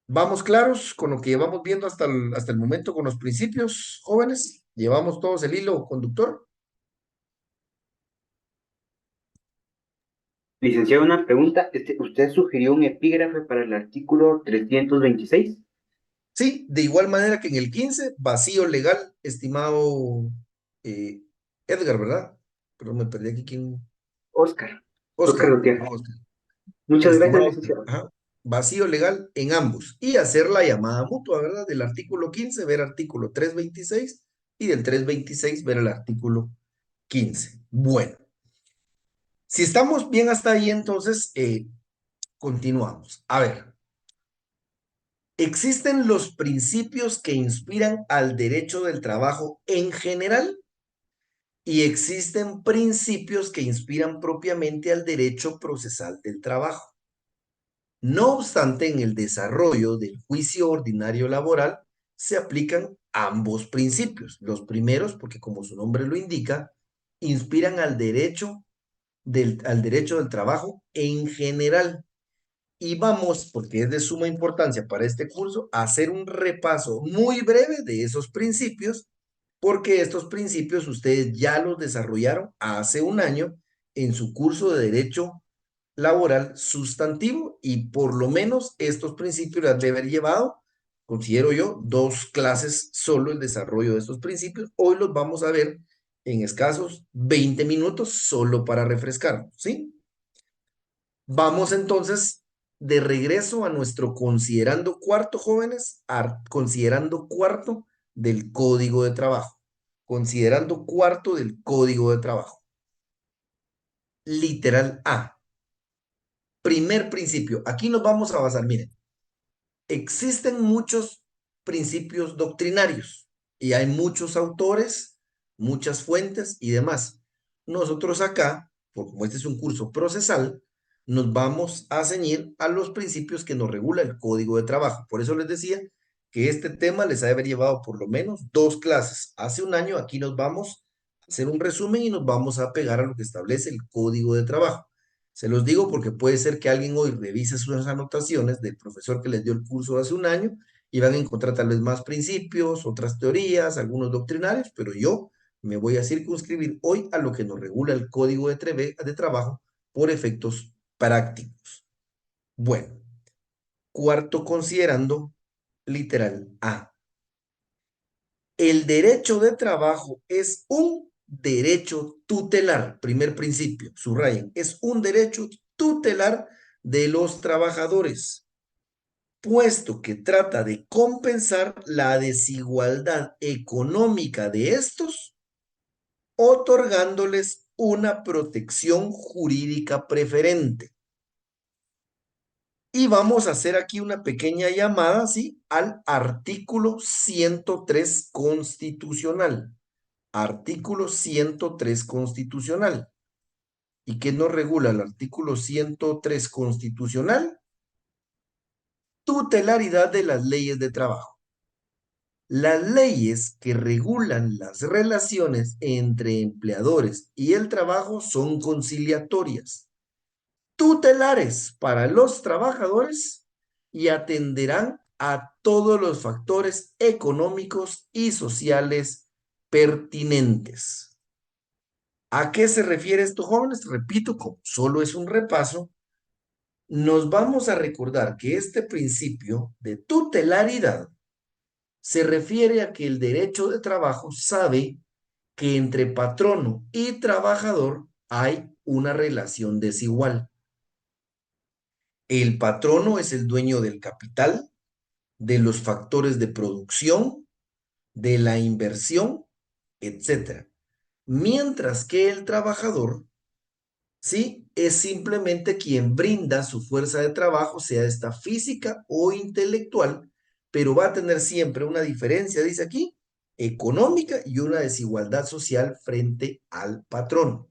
¿Vamos claros con lo que llevamos viendo hasta el momento con los principios, jóvenes? ¿Llevamos todos el hilo conductor? Licenciado, una pregunta. ¿Usted sugirió un epígrafe para el artículo 326? Sí, de igual manera que en el 15, vacío legal, estimado eh, Edgar, ¿verdad? Pero me perdí aquí quién. Oscar. Oscar Oscar, Gutiérrez. Oscar. Muchas gracias, Estimado Oscar, licenciado. ajá. Vacío legal en ambos. Y hacer la llamada mutua, ¿verdad? Del artículo 15, ver artículo 326 y del 326 ver el artículo 15. Bueno, si estamos bien hasta ahí, entonces continuamos. A ver, existen los principios que inspiran al derecho del trabajo en general y existen principios que inspiran propiamente al derecho procesal del trabajo. No obstante, en el desarrollo del juicio ordinario laboral se aplican ambos principios. Los primeros, porque como su nombre lo indica, inspiran al derecho del trabajo en general. Y vamos, porque es de suma importancia para este curso, a hacer un repaso muy breve de esos principios, porque estos principios ustedes ya los desarrollaron hace un año en su curso de Derecho Laboral Sustantivo y por lo menos estos principios las debe haber llevado, considero yo, 2 clases solo el desarrollo de estos principios. Hoy los vamos a ver en escasos 20 minutos solo para refrescarnos, ¿sí? Vamos entonces de regreso a nuestro considerando cuarto, jóvenes, considerando cuarto del Código de Trabajo. Considerando cuarto del Código de Trabajo. Literal A. Primer principio. Aquí nos vamos a basar, miren. Existen muchos principios doctrinarios y hay muchos autores, muchas fuentes y demás. Nosotros acá, como este es un curso procesal, nos vamos a ceñir a los principios que nos regula el Código de Trabajo. Por eso les decía que este tema les ha de haber llevado por lo menos 2 clases. Hace un año aquí nos vamos a hacer un resumen y nos vamos a pegar a lo que establece el Código de Trabajo. Se los digo porque puede ser que alguien hoy revise sus anotaciones del profesor que les dio el curso hace un año y van a encontrar tal vez más principios, otras teorías, algunos doctrinarios, pero yo me voy a circunscribir hoy a lo que nos regula el Código de Trabajo por efectos prácticos. Bueno, cuarto considerando, literal A. El derecho de trabajo es un derecho tutelar. Primer principio, subrayen, es un derecho tutelar de los trabajadores, puesto que trata de compensar la desigualdad económica de estos, otorgándoles una protección jurídica preferente. Y vamos a hacer aquí una pequeña llamada, ¿sí?, al artículo 103 constitucional. Artículo 103 constitucional. ¿Y qué nos regula el artículo 103 constitucional? Tutelaridad de las leyes de trabajo. Las leyes que regulan las relaciones entre empleadores y el trabajo son conciliatorias, tutelares para los trabajadores y atenderán a todos los factores económicos y sociales pertinentes. ¿A qué se refiere esto, jóvenes? Repito, como solo es un repaso, nos vamos a recordar que este principio de tutelaridad se refiere a que el derecho de trabajo sabe que entre patrono y trabajador hay una relación desigual. El patrono es el dueño del capital, de los factores de producción, de la inversión, etc. Mientras que el trabajador, ¿sí?, es simplemente quien brinda su fuerza de trabajo, sea esta física o intelectual, pero va a tener siempre una diferencia, dice aquí, económica y una desigualdad social frente al patrón.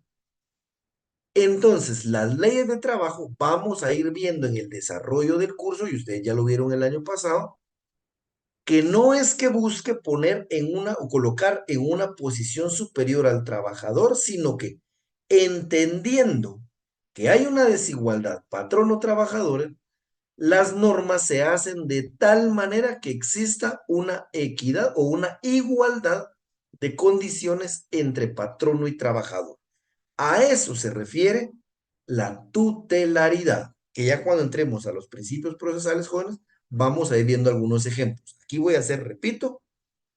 Entonces, las leyes de trabajo vamos a ir viendo en el desarrollo del curso, y ustedes ya lo vieron el año pasado, que no es que busque poner en una o colocar en una posición superior al trabajador, sino que entendiendo que hay una desigualdad patrono-trabajador, las normas se hacen de tal manera que exista una equidad o una igualdad de condiciones entre patrono y trabajador. A eso se refiere la tutelaridad, que ya cuando entremos a los principios procesales, jóvenes, vamos a ir viendo algunos ejemplos. Aquí voy a hacer, repito,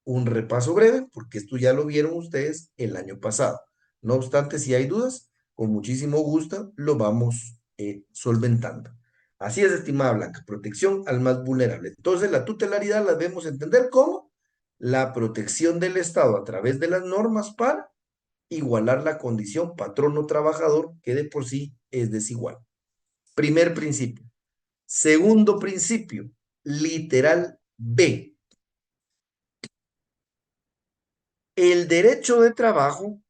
un repaso breve, porque esto ya lo vieron ustedes el año pasado. No obstante, si hay dudas, con muchísimo gusto lo vamos solventando. Así es, estimada Blanca, protección al más vulnerable. Entonces, la tutelaridad la debemos entender como la protección del Estado a través de las normas para igualar la condición patrono-trabajador, que de por sí es desigual. Primer principio. Segundo principio, literal B. El derecho de trabajo,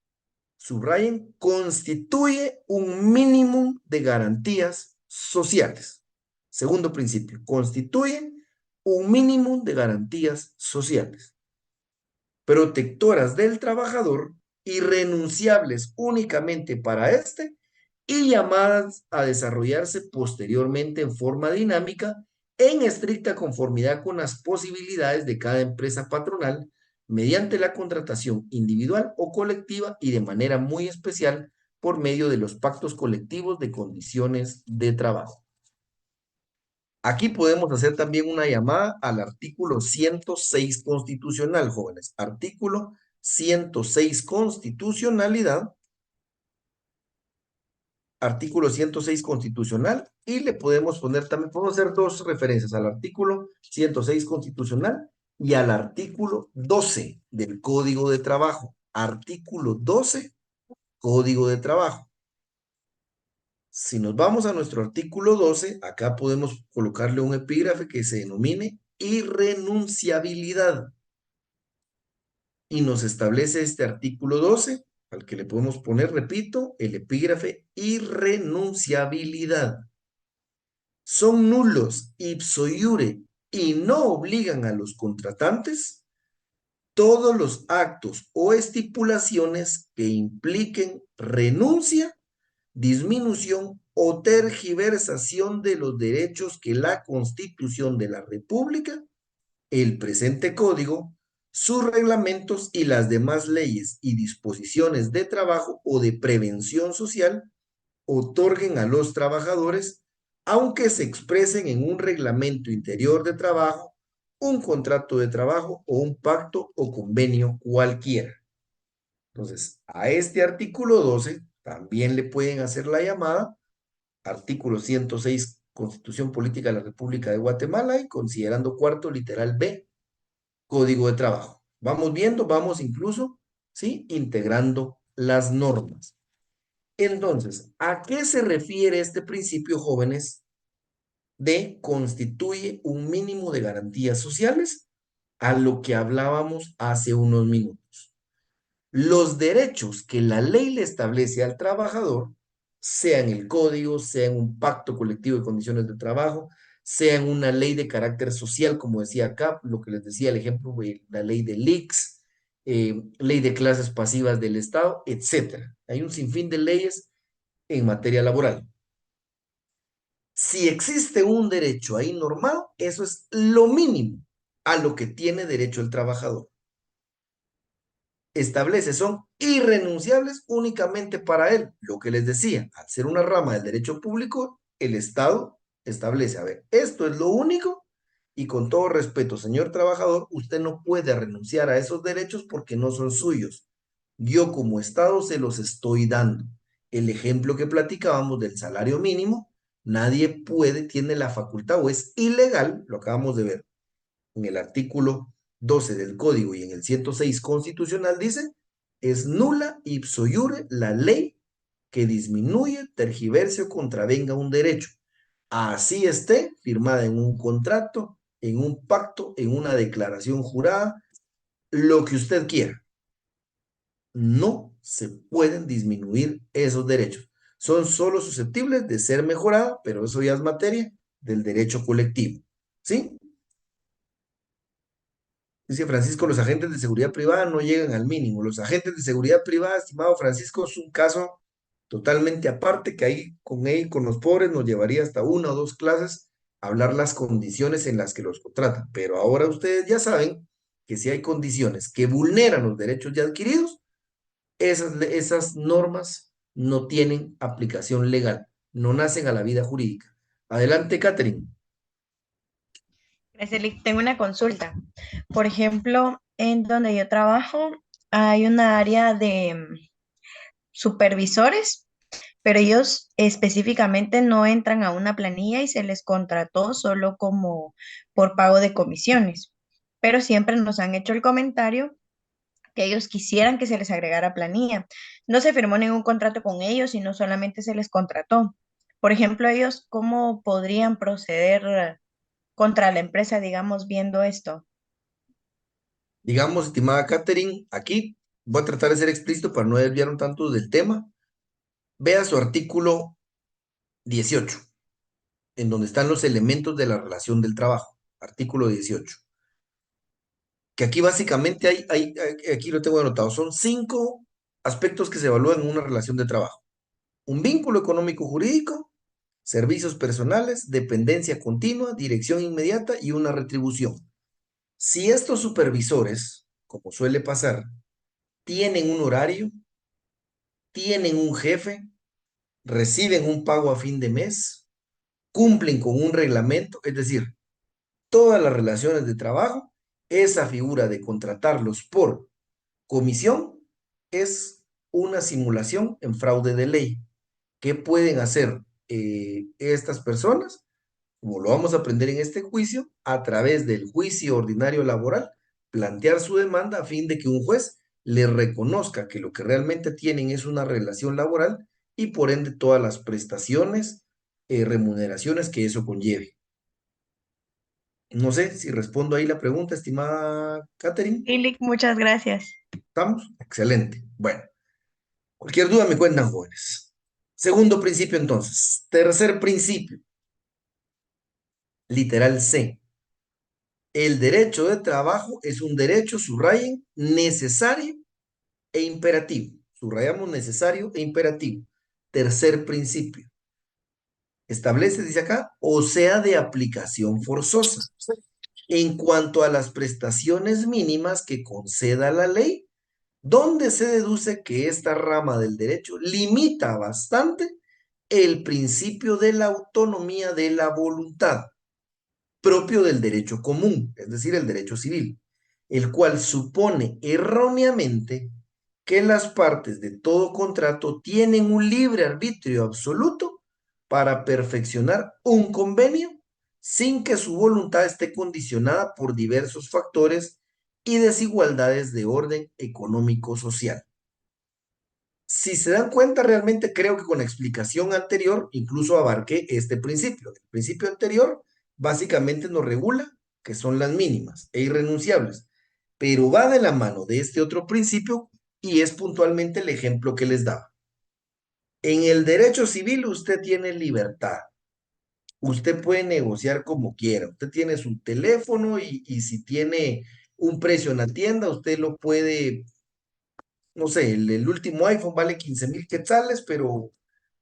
subrayen, constituye un mínimo de garantías sociales. Segundo principio, constituye un mínimo de garantías sociales, protectoras del trabajador, irrenunciables únicamente para este y llamadas a desarrollarse posteriormente en forma dinámica en estricta conformidad con las posibilidades de cada empresa patronal mediante la contratación individual o colectiva y de manera muy especial por medio de los pactos colectivos de condiciones de trabajo. Aquí podemos hacer también una llamada al artículo 106 constitucional, jóvenes. Artículo 106 constitucionalidad. Artículo 106 constitucional, y le podemos poner también, podemos hacer dos referencias al artículo 106 constitucional y al artículo 12 del Código de Trabajo. Artículo 12, Código de Trabajo. Si nos vamos a nuestro artículo 12, acá podemos colocarle un epígrafe que se denomine irrenunciabilidad. Y nos establece este artículo 12, al que le podemos poner, repito, el epígrafe irrenunciabilidad. Son nulos ipso iure y no obligan a los contratantes todos los actos o estipulaciones que impliquen renuncia, disminución o tergiversación de los derechos que la Constitución de la República, el presente código, sus reglamentos y las demás leyes y disposiciones de trabajo o de prevención social otorguen a los trabajadores, aunque se expresen en un reglamento interior de trabajo, un contrato de trabajo o un pacto o convenio cualquiera. Entonces, a este artículo 12 también le pueden hacer la llamada artículo 106, Constitución Política de la República de Guatemala, y considerando cuarto literal B, Código de Trabajo. Vamos viendo, vamos incluso, ¿sí? Integrando las normas. Entonces, ¿a qué se refiere este principio, jóvenes, de constituye un mínimo de garantías sociales? A lo que hablábamos hace unos minutos. Los derechos que la ley le establece al trabajador, sea en el código, sea en un pacto colectivo de condiciones de trabajo, sea en una ley de carácter social, como decía acá, lo que les decía el ejemplo, la ley del ICS, ley de clases pasivas del Estado, etcétera. Hay un sinfín de leyes en materia laboral. Si existe un derecho ahí normado, eso es lo mínimo a lo que tiene derecho el trabajador. Establece, son irrenunciables únicamente para él. Lo que les decía, al ser una rama del derecho público, el Estado establece, a ver, esto es lo único y con todo respeto, señor trabajador, usted no puede renunciar a esos derechos porque no son suyos. Yo como Estado se los estoy dando. El ejemplo que platicábamos del salario mínimo, nadie puede, tiene la facultad o es ilegal, lo acabamos de ver en el artículo 12 del Código y en el 106 constitucional dice, es nula ipso iure la ley que disminuye, tergiverse o contravenga un derecho. Así esté firmada en un contrato, en un pacto, en una declaración jurada, lo que usted quiera. No se pueden disminuir esos derechos. Son solo susceptibles de ser mejorados, pero eso ya es materia del derecho colectivo. ¿Sí? Dice Francisco, los agentes de seguridad privada no llegan al mínimo. Los agentes de seguridad privada, estimado Francisco, es un caso totalmente aparte que ahí con él, con los pobres, nos llevaría hasta una o dos clases a hablar las condiciones en las que los contratan. Pero ahora ustedes ya saben que si hay condiciones que vulneran los derechos ya adquiridos, esas normas no tienen aplicación legal, no nacen a la vida jurídica. Adelante, Catherine. Gracias, tengo una consulta. Por ejemplo, en donde yo trabajo hay una área de supervisores, pero ellos específicamente no entran a una planilla y se les contrató solo como por pago de comisiones. Pero siempre nos han hecho el comentario que ellos quisieran que se les agregara planilla. No se firmó ningún contrato con ellos, sino solamente se les contrató. Por ejemplo, ellos, ¿cómo podrían proceder contra la empresa, digamos, viendo esto? Digamos, estimada Catherine, aquí voy a tratar de ser explícito para no desviar un tanto del tema. Vea su artículo 18, en donde están los elementos de la relación del trabajo. Artículo 18. Que aquí básicamente aquí lo tengo anotado, son 5 aspectos que se evalúan en una relación de trabajo. Un vínculo económico jurídico, servicios personales, dependencia continua, dirección inmediata y una retribución. Si estos supervisores, como suele pasar, tienen un horario, tienen un jefe, reciben un pago a fin de mes, cumplen con un reglamento, es decir, todas las relaciones de trabajo, esa figura de contratarlos por comisión es una simulación en fraude de ley. ¿Qué pueden hacer estas personas? Como lo vamos a aprender en este juicio, a través del juicio ordinario laboral, plantear su demanda a fin de que un juez le reconozca que lo que realmente tienen es una relación laboral y por ende todas las prestaciones, remuneraciones que eso conlleve. No sé si respondo ahí la pregunta, estimada Catherine. Ilic, muchas gracias. ¿Estamos? Excelente. Bueno, cualquier duda me cuentan, jóvenes. Segundo principio, entonces. Tercer principio. Literal C. El derecho de trabajo es un derecho, subrayen, necesario e imperativo. Subrayamos necesario e imperativo. Tercer principio. Establece, dice acá, o sea, de aplicación forzosa. En cuanto a las prestaciones mínimas que conceda la ley, donde se deduce que esta rama del derecho limita bastante el principio de la autonomía de la voluntad, propio del derecho común, es decir, el derecho civil, el cual supone erróneamente que las partes de todo contrato tienen un libre arbitrio absoluto para perfeccionar un convenio sin que su voluntad esté condicionada por diversos factores y desigualdades de orden económico-social. Si se dan cuenta, realmente creo que con la explicación anterior incluso abarqué este principio. El principio anterior básicamente nos regula que son las mínimas e irrenunciables, pero va de la mano de este otro principio y es puntualmente el ejemplo que les daba. En el derecho civil usted tiene libertad. Usted puede negociar como quiera. Usted tiene su teléfono y si tiene un precio en la tienda, usted lo puede, no sé, el último iPhone vale 15,000 quetzales, pero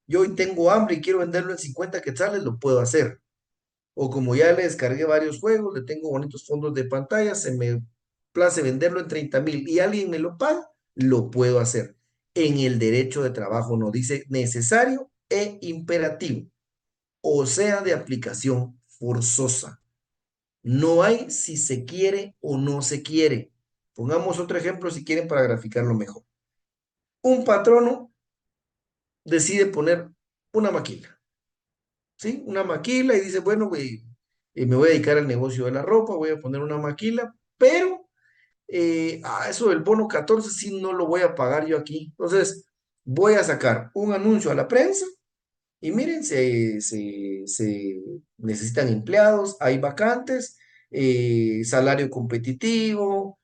yo hoy tengo hambre y quiero venderlo en 50 quetzales, lo puedo hacer. O como ya le descargué varios juegos, le tengo bonitos fondos de pantalla, se me place venderlo en 30,000 y alguien me lo paga, lo puedo hacer. En el derecho de trabajo no dice necesario e imperativo, o sea, de aplicación forzosa. No hay si se quiere o no se quiere. Pongamos otro ejemplo si quieren para graficarlo mejor. Un patrono decide poner una maquila. ¿Sí? Una maquila y dice, bueno, me voy a dedicar al negocio de la ropa, voy a poner una maquila, pero eso del bono 14 sí no lo voy a pagar yo aquí. Entonces, voy a sacar un anuncio a la prensa y miren, se necesitan empleados, hay vacantes, salario competitivo,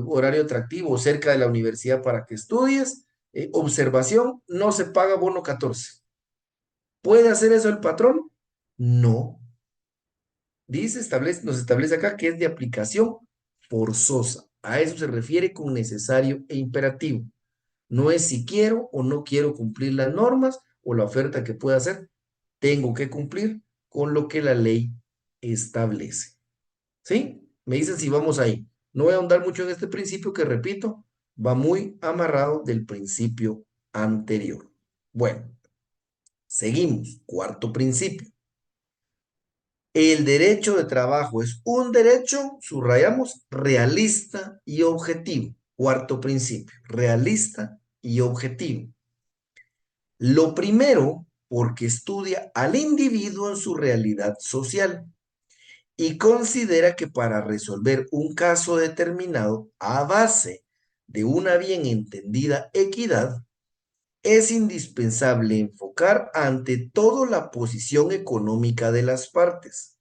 horario atractivo cerca de la universidad para que estudies, observación, no se paga bono 14. ¿Puede hacer eso el patrón? No. Dice, nos establece acá que es de aplicación forzosa. A eso se refiere con necesario e imperativo. No es si quiero o no quiero cumplir las normas o la oferta que pueda hacer. Tengo que cumplir con lo que la ley establece. ¿Sí? Me dicen si vamos ahí. No voy a ahondar mucho en este principio que, repito, va muy amarrado del principio anterior. Bueno, seguimos. Cuarto principio. El derecho de trabajo es un derecho, subrayamos, realista y objetivo. Cuarto principio, realista y objetivo. Lo primero, porque estudia al individuo en su realidad social y considera que para resolver un caso determinado a base de una bien entendida equidad, es indispensable enfocar ante todo la posición económica de las partes.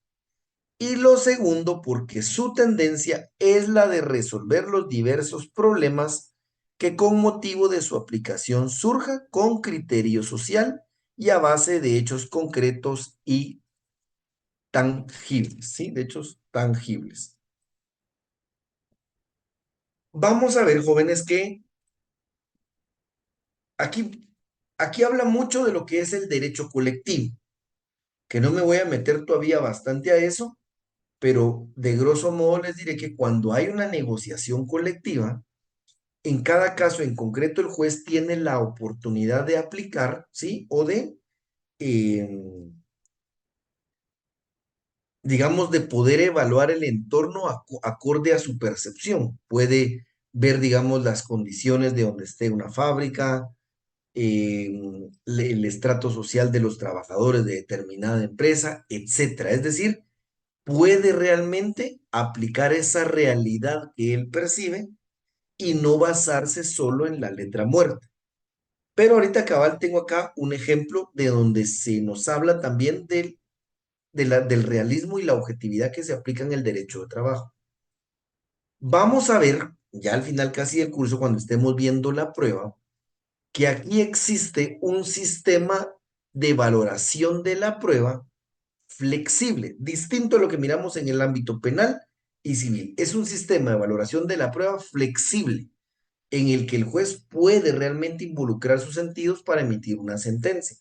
Y lo segundo, porque su tendencia es la de resolver los diversos problemas que con motivo de su aplicación surja con criterio social y a base de hechos concretos y tangibles, ¿sí? De hechos tangibles. Vamos a ver, jóvenes, que aquí habla mucho de lo que es el derecho colectivo, que no me voy a meter todavía bastante a eso, pero de grosso modo les diré que cuando hay una negociación colectiva, en cada caso en concreto el juez tiene la oportunidad de aplicar, ¿sí? O de, digamos, de poder evaluar el entorno acorde a su percepción. Puede ver, digamos, las condiciones de donde esté una fábrica, el estrato social de los trabajadores de determinada empresa, etcétera. Es decir, puede realmente aplicar esa realidad que él percibe y no basarse solo en la letra muerta. Pero ahorita cabal tengo acá un ejemplo de donde se nos habla también del realismo y la objetividad que se aplica en el derecho de trabajo. Vamos a ver, ya al final casi del curso, cuando estemos viendo la prueba, que aquí existe un sistema de valoración de la prueba flexible, distinto a lo que miramos en el ámbito penal y civil. Es un sistema de valoración de la prueba flexible en el que el juez puede realmente involucrar sus sentidos para emitir una sentencia.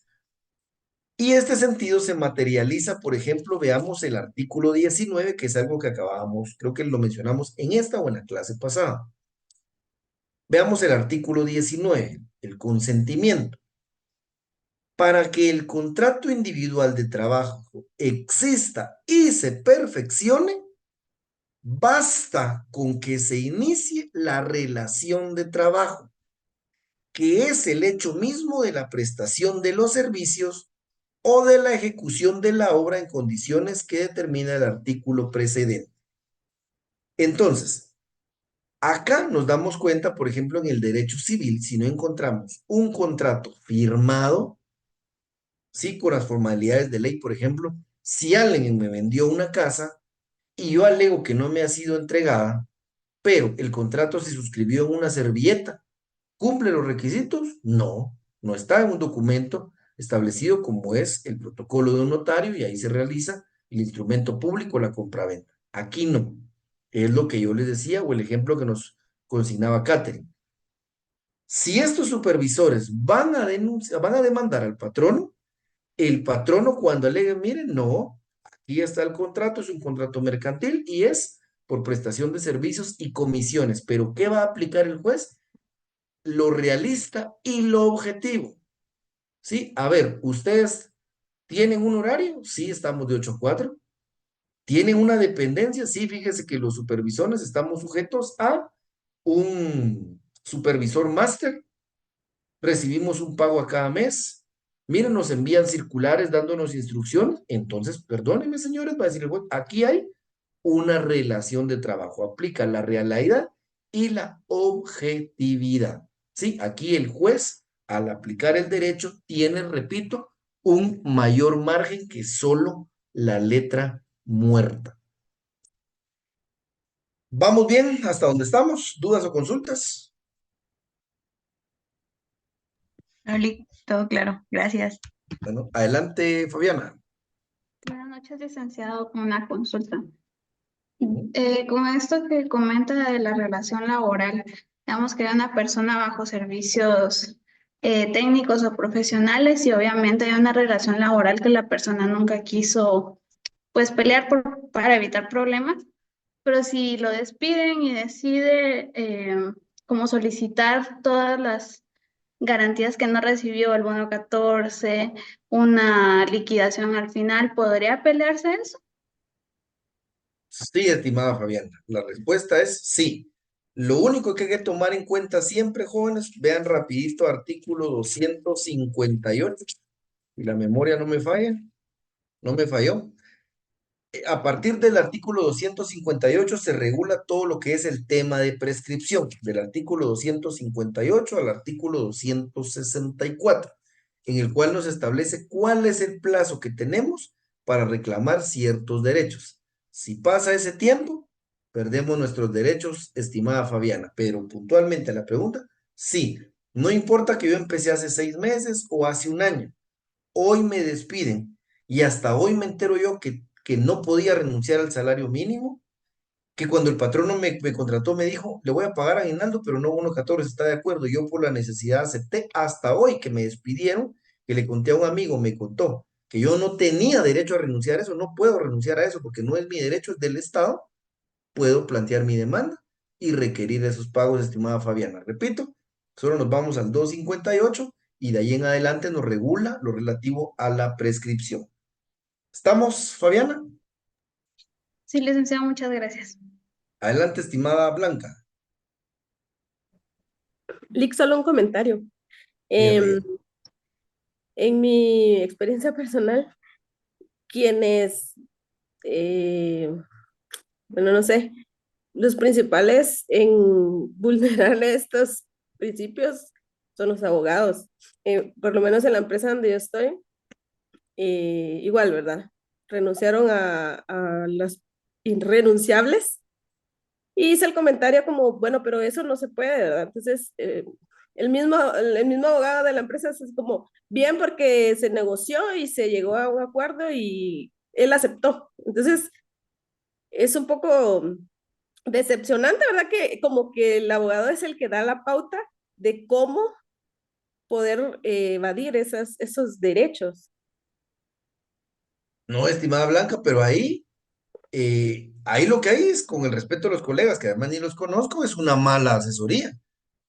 Y este sentido se materializa, por ejemplo, veamos el artículo 19, que es algo que acabábamos, creo que lo mencionamos en esta o en la clase pasada. Veamos el artículo 19, el consentimiento. Para que el contrato individual de trabajo exista y se perfeccione, basta con que se inicie la relación de trabajo, que es el hecho mismo de la prestación de los servicios o de la ejecución de la obra en condiciones que determina el artículo precedente. Entonces, acá nos damos cuenta, por ejemplo, en el derecho civil, si no encontramos un contrato firmado, sí, con las formalidades de ley, por ejemplo, si alguien me vendió una casa y yo alego que no me ha sido entregada, pero el contrato se suscribió en una servilleta, ¿cumple los requisitos? No, no está en un documento establecido como es el protocolo de un notario y ahí se realiza el instrumento público, la compraventa. Aquí no. Es lo que yo les decía o el ejemplo que nos consignaba Catherine. Si estos supervisores van a van a demandar al patrono, el patrono cuando alegue, miren, no, aquí está el contrato, es un contrato mercantil y es por prestación de servicios y comisiones. Pero ¿qué va a aplicar el juez? Lo realista y lo objetivo. ¿Sí? A ver, ¿ustedes tienen un horario? Sí, estamos de 8 a 4. ¿Tienen una dependencia? Sí, fíjese que los supervisores estamos sujetos a un supervisor máster. Recibimos un pago a cada mes. Miren, nos envían circulares dándonos instrucciones. Entonces, perdónenme, señores, va a decir el juez, aquí hay una relación de trabajo. Aplica la realidad y la objetividad. Sí, aquí el juez, al aplicar el derecho, tiene, repito, un mayor margen que solo la letra muerta. ¿Vamos bien hasta donde estamos? ¿Dudas o consultas? Oli, todo claro, gracias. Bueno, adelante, Fabiana. Buenas noches, licenciado, con una consulta. Ujú. Con esto que comenta de la relación laboral, digamos que hay una persona bajo servicios técnicos o profesionales y obviamente hay una relación laboral que la persona nunca quiso pues pelear para evitar problemas, pero si lo despiden y decide como solicitar todas las garantías que no recibió, el bono 14, una liquidación al final, ¿podría pelearse eso? Sí, estimada Fabiana, la respuesta es sí. Lo único que hay que tomar en cuenta siempre, jóvenes, vean rapidito artículo 258, y la memoria no me falla, no me falló. A partir del artículo 258 se regula todo lo que es el tema de prescripción, del artículo 258 al artículo 264, en el cual nos establece cuál es el plazo que tenemos para reclamar ciertos derechos. Si pasa ese tiempo, perdemos nuestros derechos, estimada Fabiana, pero puntualmente a la pregunta, sí, no importa que yo empecé hace 6 meses o hace un año, hoy me despiden y hasta hoy me entero yo que no podía renunciar al salario mínimo, que cuando el patrono me contrató me dijo, le voy a pagar aguinaldo, pero no bono 14, está de acuerdo. Yo por la necesidad acepté hasta hoy que me despidieron, que le conté a un amigo, me contó que yo no tenía derecho a renunciar a eso, no puedo renunciar a eso porque no es mi derecho, es del Estado, puedo plantear mi demanda y requerir esos pagos, estimada Fabiana. Repito, solo nos vamos al 258 y de ahí en adelante nos regula lo relativo a la prescripción. ¿Estamos, Fabiana? Sí, licenciado, muchas gracias. Adelante, estimada Blanca. Lick, solo un comentario. Dígame, Em, en mi experiencia personal, quienes, bueno, no sé, los principales en vulnerar estos principios son los abogados. Por lo menos en la empresa donde yo estoy, igual, ¿verdad? Renunciaron a las irrenunciables y hice el comentario como, bueno, pero eso no se puede, ¿verdad? Entonces, el mismo abogado de la empresa es como, bien, porque se negoció y se llegó a un acuerdo y él aceptó. Entonces, es un poco decepcionante, ¿verdad? Que como que el abogado es el que da la pauta de cómo poder evadir esos derechos. No, estimada Blanca, pero ahí lo que hay es, con el respeto de los colegas, que además ni los conozco, es una mala asesoría.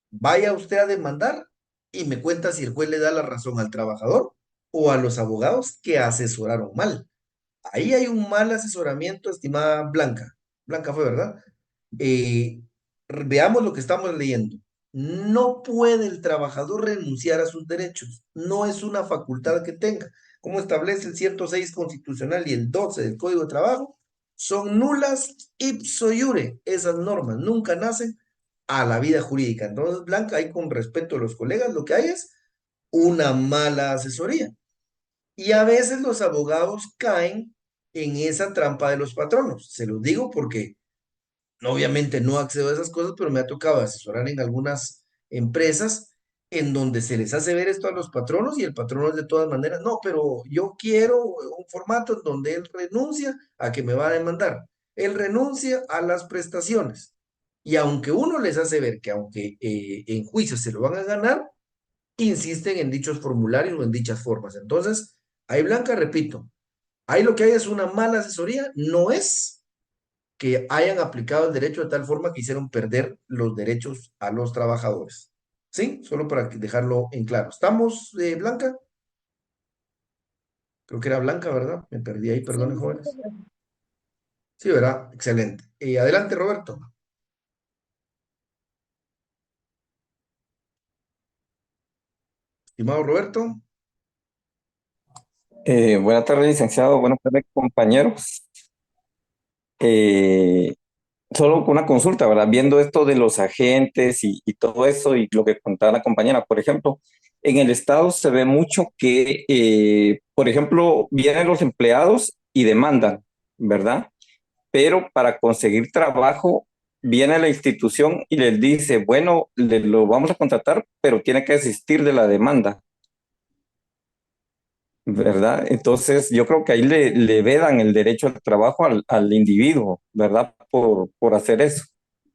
Vaya usted a demandar y me cuenta si el juez le da la razón al trabajador o a los abogados que asesoraron mal. Ahí hay un mal asesoramiento, estimada Blanca. Blanca fue, ¿verdad? Eh, Veamos lo que estamos leyendo. No puede el trabajador renunciar a sus derechos. No es una facultad que tenga. Como establece el 106 constitucional y el 12 del Código de Trabajo, son nulas ipso iure. Esas normas nunca nacen a la vida jurídica. Entonces, Blanca, ahí con respeto a los colegas, lo que hay es una mala asesoría. Y a veces los abogados caen en esa trampa de los patronos. Se los digo porque obviamente no accedo a esas cosas, pero me ha tocado asesorar en algunas empresas en donde se les hace ver esto a los patronos y el patrono es de todas maneras, no, pero yo quiero un formato en donde él renuncia a que me va a demandar. Él renuncia a las prestaciones. Y aunque uno les hace ver que aunque en juicio se lo van a ganar, insisten en dichos formularios o en dichas formas. Entonces, ahí Blanca, repito, ahí lo que hay es una mala asesoría, no es que hayan aplicado el derecho de tal forma que hicieron perder los derechos a los trabajadores. ¿Sí? Solo para dejarlo en claro. ¿Estamos, Blanca? Creo que era Blanca, ¿verdad? Me perdí ahí, Sí, perdonen, jóvenes. Sí, ¿verdad? Excelente. Adelante, Roberto. Estimado Roberto. Buenas tardes, licenciado. Buenas tardes, compañeros. Eh, Solo una consulta, ¿verdad? Viendo esto de los agentes y todo eso y lo que contaba la compañera, por ejemplo, en el Estado se ve mucho que, por ejemplo, vienen los empleados y demandan, ¿verdad? Pero para conseguir trabajo viene la institución y les dice, bueno, lo vamos a contratar, pero tiene que desistir de la demanda. ¿Verdad? Entonces, yo creo que ahí le vedan el derecho al trabajo al individuo, ¿verdad? Por hacer eso,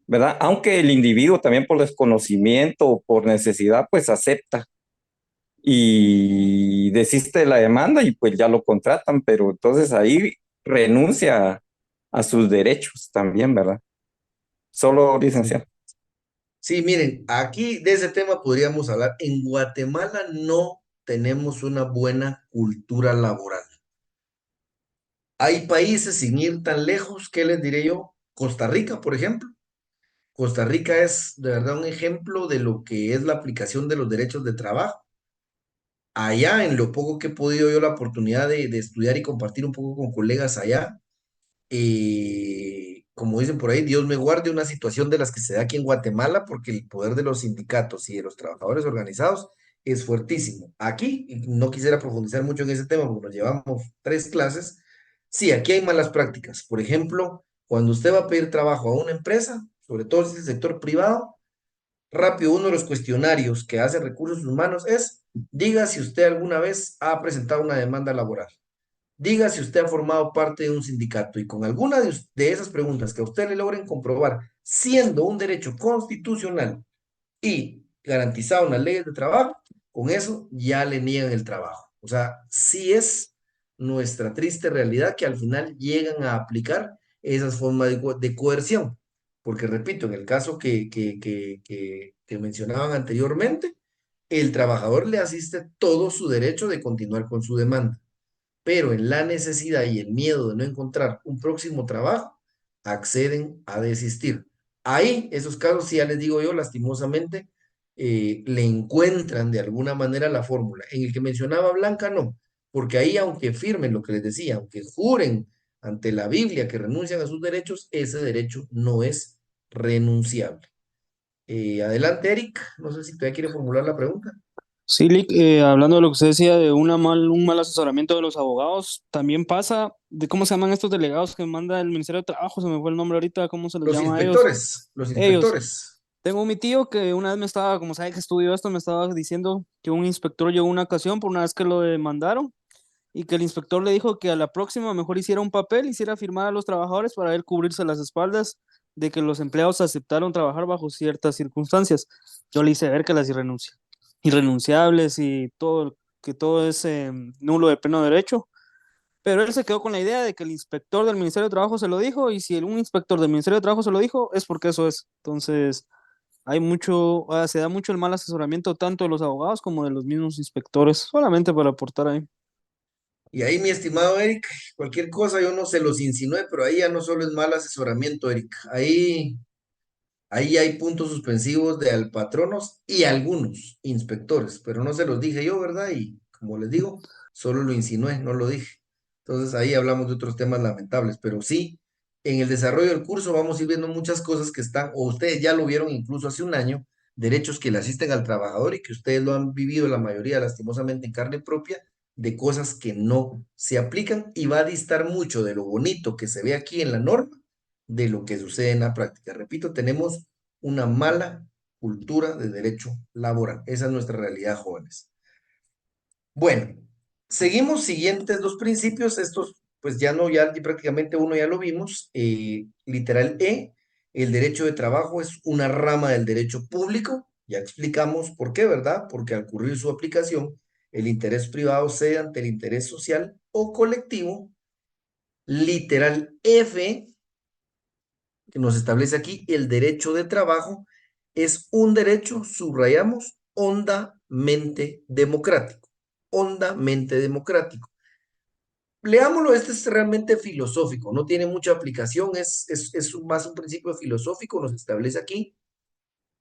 ¿verdad? Aunque el individuo también por desconocimiento o por necesidad, pues acepta y desiste de la demanda y pues ya lo contratan, pero entonces ahí renuncia a sus derechos también, ¿verdad? Solo licenciado. Sí, miren, aquí de ese tema podríamos hablar. En Guatemala no tenemos una buena cultura laboral. Hay países sin ir tan lejos, ¿qué les diré yo? Costa Rica, por ejemplo. Costa Rica es de verdad un ejemplo de lo que es la aplicación de los derechos de trabajo. Allá, en lo poco que he podido yo la oportunidad de estudiar y compartir un poco con colegas allá, como dicen por ahí, Dios me guarde una situación de las que se da aquí en Guatemala, porque el poder de los sindicatos y de los trabajadores organizados es fuertísimo. Aquí, y no quisiera profundizar mucho en ese tema porque nos llevamos 3 clases. Sí, aquí hay malas prácticas. Por ejemplo, cuando usted va a pedir trabajo a una empresa, sobre todo si es el sector privado, rápido, uno de los cuestionarios que hace Recursos Humanos es, diga si usted alguna vez ha presentado una demanda laboral. Diga si usted ha formado parte de un sindicato y con alguna de esas preguntas que a usted le logren comprobar, siendo un derecho constitucional y garantizado en las leyes de trabajo, con eso ya le niegan el trabajo. O sea, sí es nuestra triste realidad que al final llegan a aplicar esas formas de coerción. Porque repito, en el caso que mencionaban anteriormente, el trabajador le asiste todo su derecho de continuar con su demanda, pero en la necesidad y el miedo de no encontrar un próximo trabajo, acceden a desistir. Ahí, esos casos, sí, ya les digo yo, lastimosamente, le encuentran de alguna manera la fórmula. En el que mencionaba Blanca, no, porque ahí, aunque firmen lo que les decía, aunque juren ante la Biblia que renuncian a sus derechos, ese derecho no es renunciable. Adelante, Eric, no sé si todavía quiere formular la pregunta. Sí, Lick, hablando de lo que usted decía de un mal asesoramiento de los abogados, también pasa de cómo se llaman estos delegados que manda el Ministerio de Trabajo, se me fue el nombre ahorita, ¿cómo se les llama a ellos? Los Ellos. inspectores. Tengo mi tío que una vez me estaba, como sabe que estudió esto, me estaba diciendo que un inspector llegó una ocasión por una vez que lo demandaron y que el inspector le dijo que a la próxima mejor hiciera un papel, hiciera firmar a los trabajadores para él cubrirse las espaldas de que los empleados aceptaron trabajar bajo ciertas circunstancias. Yo le hice ver que las irrenunciables y todo, que todo es nulo de pleno derecho, pero él se quedó con la idea de que el inspector del Ministerio de Trabajo se lo dijo, y si un inspector del Ministerio de Trabajo se lo dijo, es porque eso es. Entonces, hay mucho, se da mucho el mal asesoramiento tanto de los abogados como de los mismos inspectores, solamente para aportar ahí. Y ahí, mi estimado Eric, cualquier cosa yo no se los insinué, pero ahí ya no solo es mal asesoramiento, Eric. Ahí hay puntos suspensivos de al patronos y algunos inspectores, pero no se los dije yo, ¿verdad? Y como les digo, solo lo insinué, no lo dije. Entonces ahí hablamos de otros temas lamentables, pero sí, en el desarrollo del curso vamos a ir viendo muchas cosas que están, o ustedes ya lo vieron incluso hace un año, derechos que le asisten al trabajador y que ustedes lo han vivido la mayoría lastimosamente en carne propia, de cosas que no se aplican y va a distar mucho de lo bonito que se ve aquí en la norma de lo que sucede en la práctica. Repito, tenemos una mala cultura de derecho laboral. Esa es nuestra realidad, jóvenes. Bueno, seguimos siguientes dos principios. Estos, pues ya no, ya prácticamente uno ya lo vimos. Literal E, el derecho de trabajo es una rama del derecho público. Ya explicamos por qué, ¿verdad? Porque al ocurrir su aplicación, el interés privado cede ante el interés social o colectivo. Literal F, que nos establece aquí, el derecho de trabajo es un derecho, subrayamos, hondamente democrático. Hondamente democrático. Leámoslo, este es realmente filosófico, no tiene mucha aplicación, es más un principio filosófico, nos establece aquí,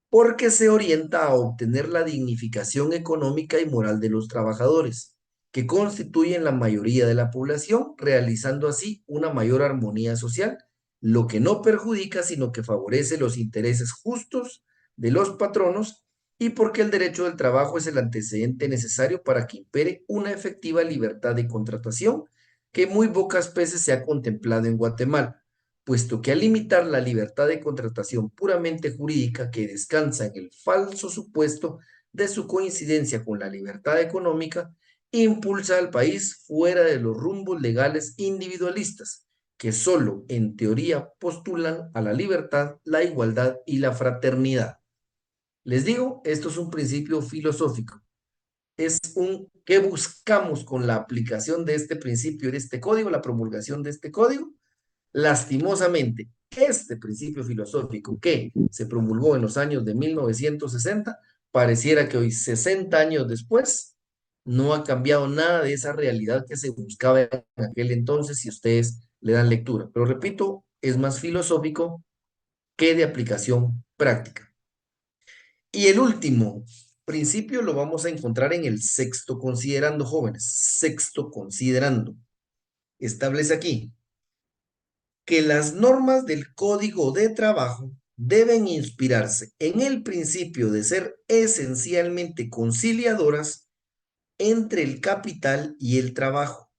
porque se orienta a obtener la dignificación económica y moral de los trabajadores, que constituyen la mayoría de la población, realizando así una mayor armonía social, lo que no perjudica, sino que favorece los intereses justos de los patronos, y porque el derecho del trabajo es el antecedente necesario para que impere una efectiva libertad de contratación, que muy pocas veces se ha contemplado en Guatemala, puesto que al limitar la libertad de contratación puramente jurídica que descansa en el falso supuesto de su coincidencia con la libertad económica, impulsa al país fuera de los rumbos legales individualistas, que solo en teoría postulan a la libertad, la igualdad y la fraternidad. Les digo, esto es un principio filosófico. Es ¿qué buscamos con la aplicación de este principio, de este código, la promulgación de este código? Lastimosamente, este principio filosófico que se promulgó en los años de 1960, pareciera que hoy, 60 años después, no ha cambiado nada de esa realidad que se buscaba en aquel entonces, si ustedes le dan lectura. Pero repito, es más filosófico que de aplicación práctica. Y el último principio lo vamos a encontrar en el sexto considerando, jóvenes. Sexto considerando. Establece aquí que las normas del Código de Trabajo deben inspirarse en el principio de ser esencialmente conciliadoras entre el capital y el trabajo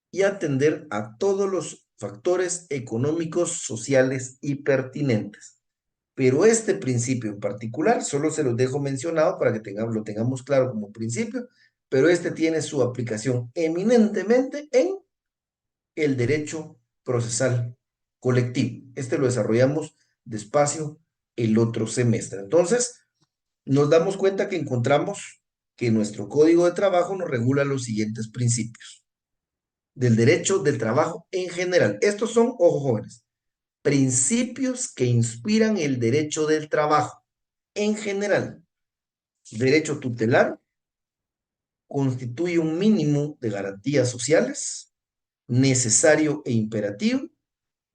y atender a todos los factores económicos, sociales y pertinentes. Pero este principio en particular, solo se los dejo mencionado para que lo tengamos claro como principio, pero este tiene su aplicación eminentemente en el derecho procesal colectivo. Este lo desarrollamos despacio el otro semestre. Entonces, nos damos cuenta que encontramos que nuestro código de trabajo nos regula los siguientes principios del derecho del trabajo en general. Estos son, ojo jóvenes, principios que inspiran el derecho del trabajo en general. Derecho tutelar constituye un mínimo de garantías sociales necesario e imperativo,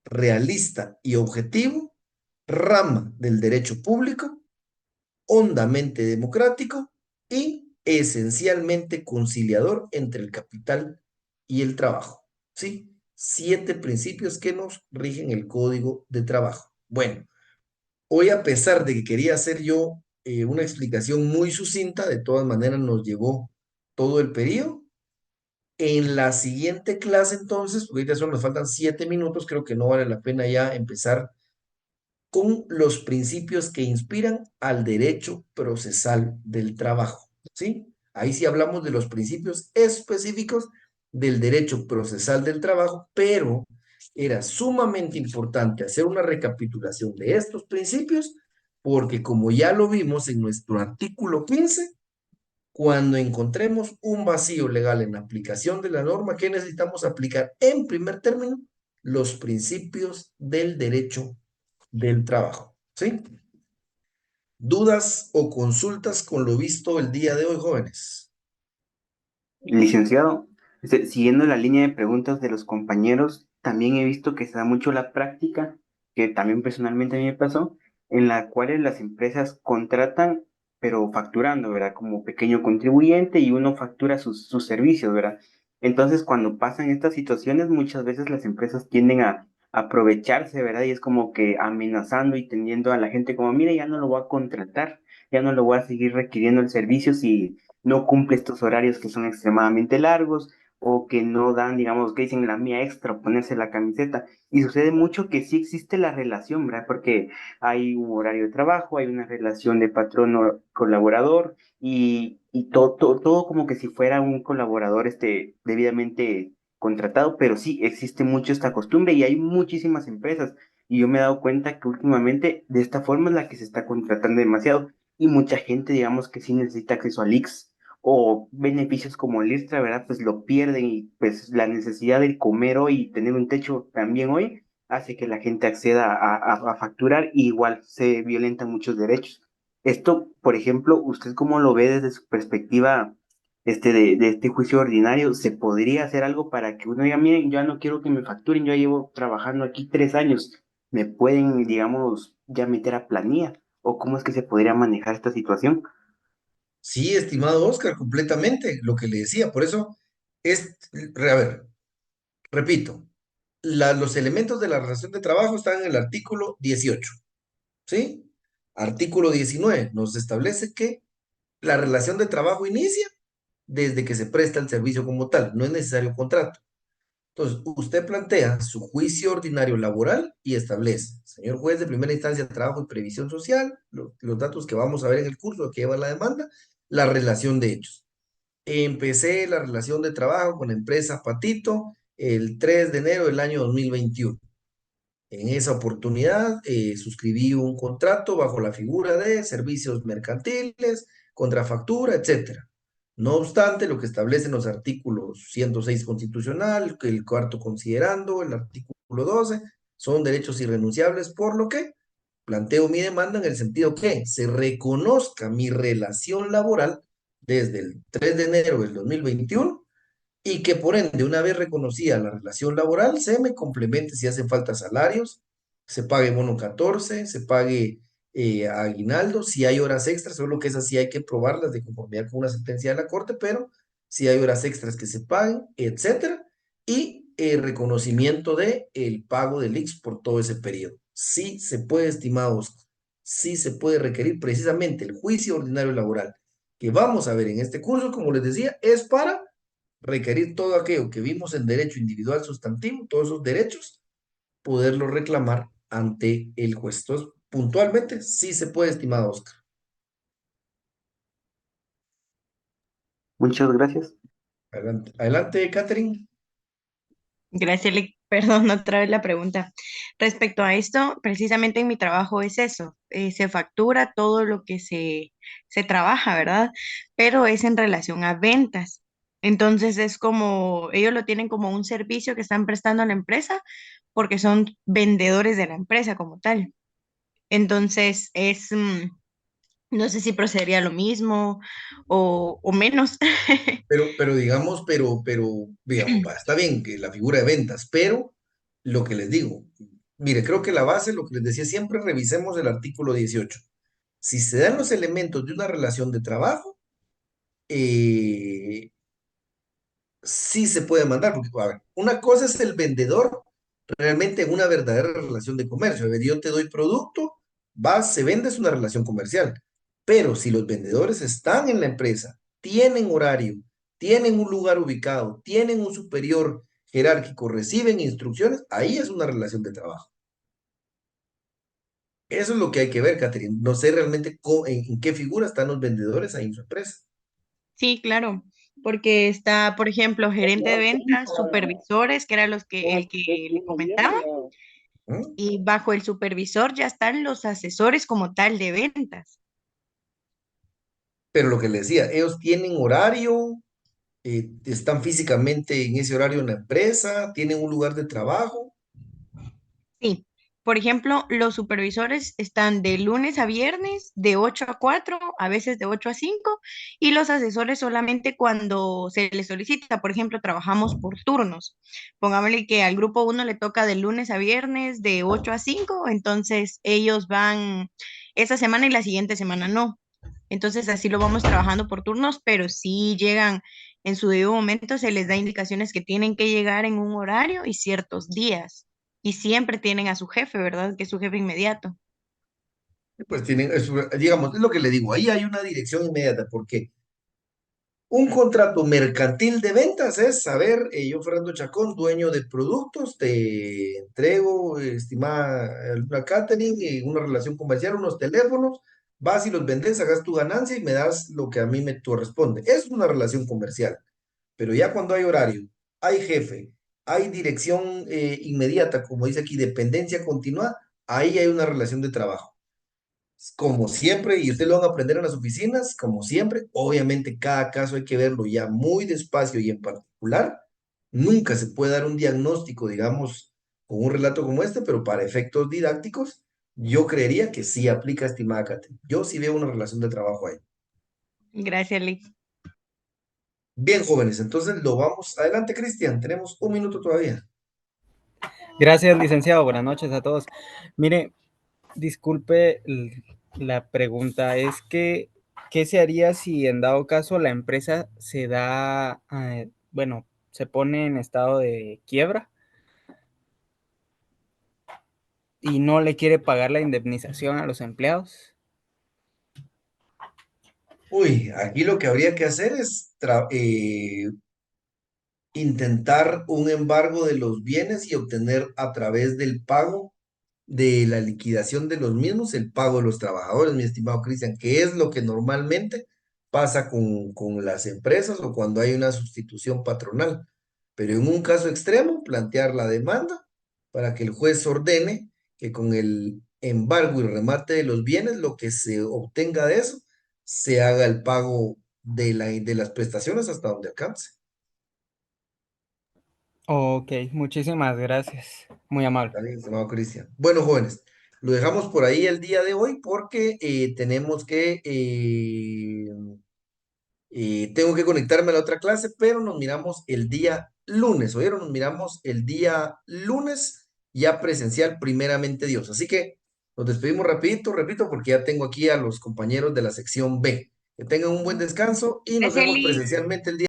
realista y objetivo, rama del derecho público, hondamente democrático y esencialmente conciliador entre el capital y el trabajo. ¿Sí? 7 principios que nos rigen el Código de Trabajo. Bueno, hoy a pesar de que quería hacer yo una explicación muy sucinta, de todas maneras nos llevó todo el periodo. En la siguiente clase, entonces, porque ahorita solo nos faltan 7 minutos, creo que no vale la pena ya empezar con los principios que inspiran al derecho procesal del trabajo, ¿sí? Ahí sí hablamos de los principios específicos del derecho procesal del trabajo, pero era sumamente importante hacer una recapitulación de estos principios, porque como ya lo vimos en nuestro artículo 15, cuando encontremos un vacío legal en la aplicación de la norma, ¿qué necesitamos aplicar? En primer término, los principios del derecho del trabajo. ¿Sí? ¿Dudas o consultas con lo visto el día de hoy, jóvenes? Licenciado, siguiendo la línea de preguntas de los compañeros, también he visto que se da mucho la práctica, que también personalmente a mí me pasó, en la cual las empresas contratan, pero facturando, ¿verdad? Como pequeño contribuyente y uno factura sus servicios, ¿verdad? Entonces, cuando pasan estas situaciones, muchas veces las empresas tienden a aprovecharse, ¿verdad? Y es como que amenazando y tendiendo a la gente como, mire, ya no lo voy a contratar, ya no lo voy a seguir requiriendo el servicio si no cumple estos horarios que son extremadamente largos o que no dan, digamos, que dicen la mía extra, ponerse la camiseta. Y sucede mucho que sí existe la relación, ¿verdad? Porque hay un horario de trabajo, hay una relación de patrono-colaborador y todo como que si fuera un colaborador debidamente contratado, pero sí existe mucho esta costumbre y hay muchísimas empresas. Y yo me he dado cuenta que últimamente de esta forma es la que se está contratando demasiado y mucha gente, digamos, que sí necesita acceso al IX o beneficios como el extra, ¿verdad? Pues lo pierden y pues la necesidad de comer hoy y tener un techo también hoy hace que la gente acceda a facturar y igual se violentan muchos derechos. Esto, por ejemplo, ¿usted cómo lo ve desde su perspectiva de este juicio ordinario? ¿Se podría hacer algo para que uno diga, miren, yo ya no quiero que me facturen, yo ya llevo trabajando aquí 3 años, me pueden, digamos, ya meter a planilla? ¿O cómo es que se podría manejar esta situación? Sí, estimado Oscar, completamente lo que le decía. Por eso a ver, repito, los elementos de la relación de trabajo están en el artículo 18, ¿sí? Artículo 19 nos establece que la relación de trabajo inicia desde que se presta el servicio como tal, no es necesario contrato. Entonces, usted plantea su juicio ordinario laboral y establece, señor juez de primera instancia de trabajo y previsión social, los datos que vamos a ver en el curso que lleva la demanda, la relación de hechos. Empecé la relación de trabajo con la empresa Patito el 3 de enero del año 2021. En esa oportunidad suscribí un contrato bajo la figura de servicios mercantiles, contrafactura, etcétera. No obstante, lo que establecen los artículos 106 constitucional, el cuarto considerando, el artículo 12, son derechos irrenunciables, por lo que planteo mi demanda en el sentido que se reconozca mi relación laboral desde el 3 de enero del 2021 y que por ende, una vez reconocida la relación laboral, se me complemente si hacen falta salarios, se pague bono 14, se pague aguinaldo, si hay horas extras, solo que esas sí hay que probarlas de conformidad con una sentencia de la corte, pero si hay horas extras que se paguen, etcétera, y reconocimiento de el pago del IX por todo ese periodo. Sí se puede, estimados, sí se puede requerir precisamente el juicio ordinario laboral que vamos a ver en este curso, como les decía, es para requerir todo aquello que vimos en derecho individual sustantivo, todos esos derechos, poderlos reclamar ante el juez. Entonces, puntualmente, sí se puede, estimado Oscar. Muchas gracias. Adelante, adelante, Catherine. Gracias, perdón, otra vez la pregunta. Respecto a esto, precisamente en mi trabajo es eso, se factura todo lo que se trabaja, ¿verdad? Pero es en relación a ventas. Entonces es como, ellos lo tienen como un servicio que están prestando a la empresa porque son vendedores de la empresa como tal. Entonces no sé si procedería lo mismo o menos. Digamos, está bien que la figura de ventas, pero lo que les digo, mire, creo que la base, lo que les decía siempre, revisemos el artículo 18. Si se dan los elementos de una relación de trabajo, eh, sí se puede mandar, porque, a ver, una cosa es el vendedor realmente en una verdadera relación de comercio. A ver, yo te doy producto, vas, se vende, es una relación comercial. Pero si los vendedores están en la empresa, tienen horario, tienen un lugar ubicado, tienen un superior jerárquico, reciben instrucciones, ahí es una relación de trabajo. Eso es lo que hay que ver, Catherine. No sé realmente en qué figura están los vendedores ahí en su empresa. Sí, claro. porque está, por ejemplo, gerente de ventas, supervisores, que era el que le comentaba, ¿Mm? y bajo el supervisor ya están los asesores como tal de ventas. Pero lo que le decía, ellos tienen horario, están físicamente en ese horario en la empresa, tienen un lugar de trabajo. Sí, por ejemplo, los supervisores están de lunes a viernes, de 8 a 4, a veces de 8 a 5, y los asesores solamente cuando se les solicita. Por ejemplo, trabajamos por turnos. Pongámosle que al grupo uno le toca de lunes a viernes, de 8 a 5, entonces ellos van esa semana y la siguiente semana no. Entonces así lo vamos trabajando por turnos, pero sí llegan en su debido momento, se les da indicaciones que tienen que llegar en un horario y ciertos días. Y siempre tienen a su jefe, ¿verdad? Que es su jefe inmediato. Pues tienen, digamos, es lo que le digo, ahí hay una dirección inmediata, porque un contrato mercantil de ventas es saber, yo Fernando Chacón, dueño de productos, te entrego, estimada, una catering, una relación comercial, unos teléfonos, vas y los vendes, hagas tu ganancia y me das lo que a mí me corresponde. Es una relación comercial, pero ya cuando hay horario, hay jefe, hay dirección inmediata, como dice aquí, dependencia continua, ahí hay una relación de trabajo. Como siempre, y ustedes lo van a aprender en las oficinas, como siempre, obviamente cada caso hay que verlo ya muy despacio y en particular. Nunca se puede dar un diagnóstico, digamos, con un relato como este, pero para efectos didácticos, yo creería que sí aplica, estimada Kate. Yo sí veo una relación de trabajo ahí. Gracias, Lick. Bien, jóvenes, entonces lo vamos. Adelante, Cristian, tenemos un minuto todavía. Gracias, licenciado. Buenas noches a todos. Mire, disculpe la pregunta, es que, ¿qué se haría si en dado caso la empresa se da, bueno, se pone en estado de quiebra y no le quiere pagar la indemnización a los empleados? Uy, aquí lo que habría que hacer es intentar un embargo de los bienes y obtener a través del pago de la liquidación de los mismos, el pago de los trabajadores, mi estimado Cristian, que es lo que normalmente pasa con las empresas o cuando hay una sustitución patronal. Pero en un caso extremo, plantear la demanda para que el juez ordene que con el embargo y remate de los bienes, lo que se obtenga de eso, se haga el pago de las prestaciones hasta donde alcance. Ok, muchísimas gracias. Muy amable. Está bien, estimado Cristian. Bueno, jóvenes, lo dejamos por ahí el día de hoy porque tenemos que, tengo que conectarme a la otra clase, pero nos miramos el día lunes, ¿oyeron? Nos miramos el día lunes ya presencial, primeramente Dios. Así que nos despedimos rapidito, repito, porque ya tengo aquí a los compañeros de la sección B. Que tengan un buen descanso y nos Gracias, vemos Lick. presencialmente el día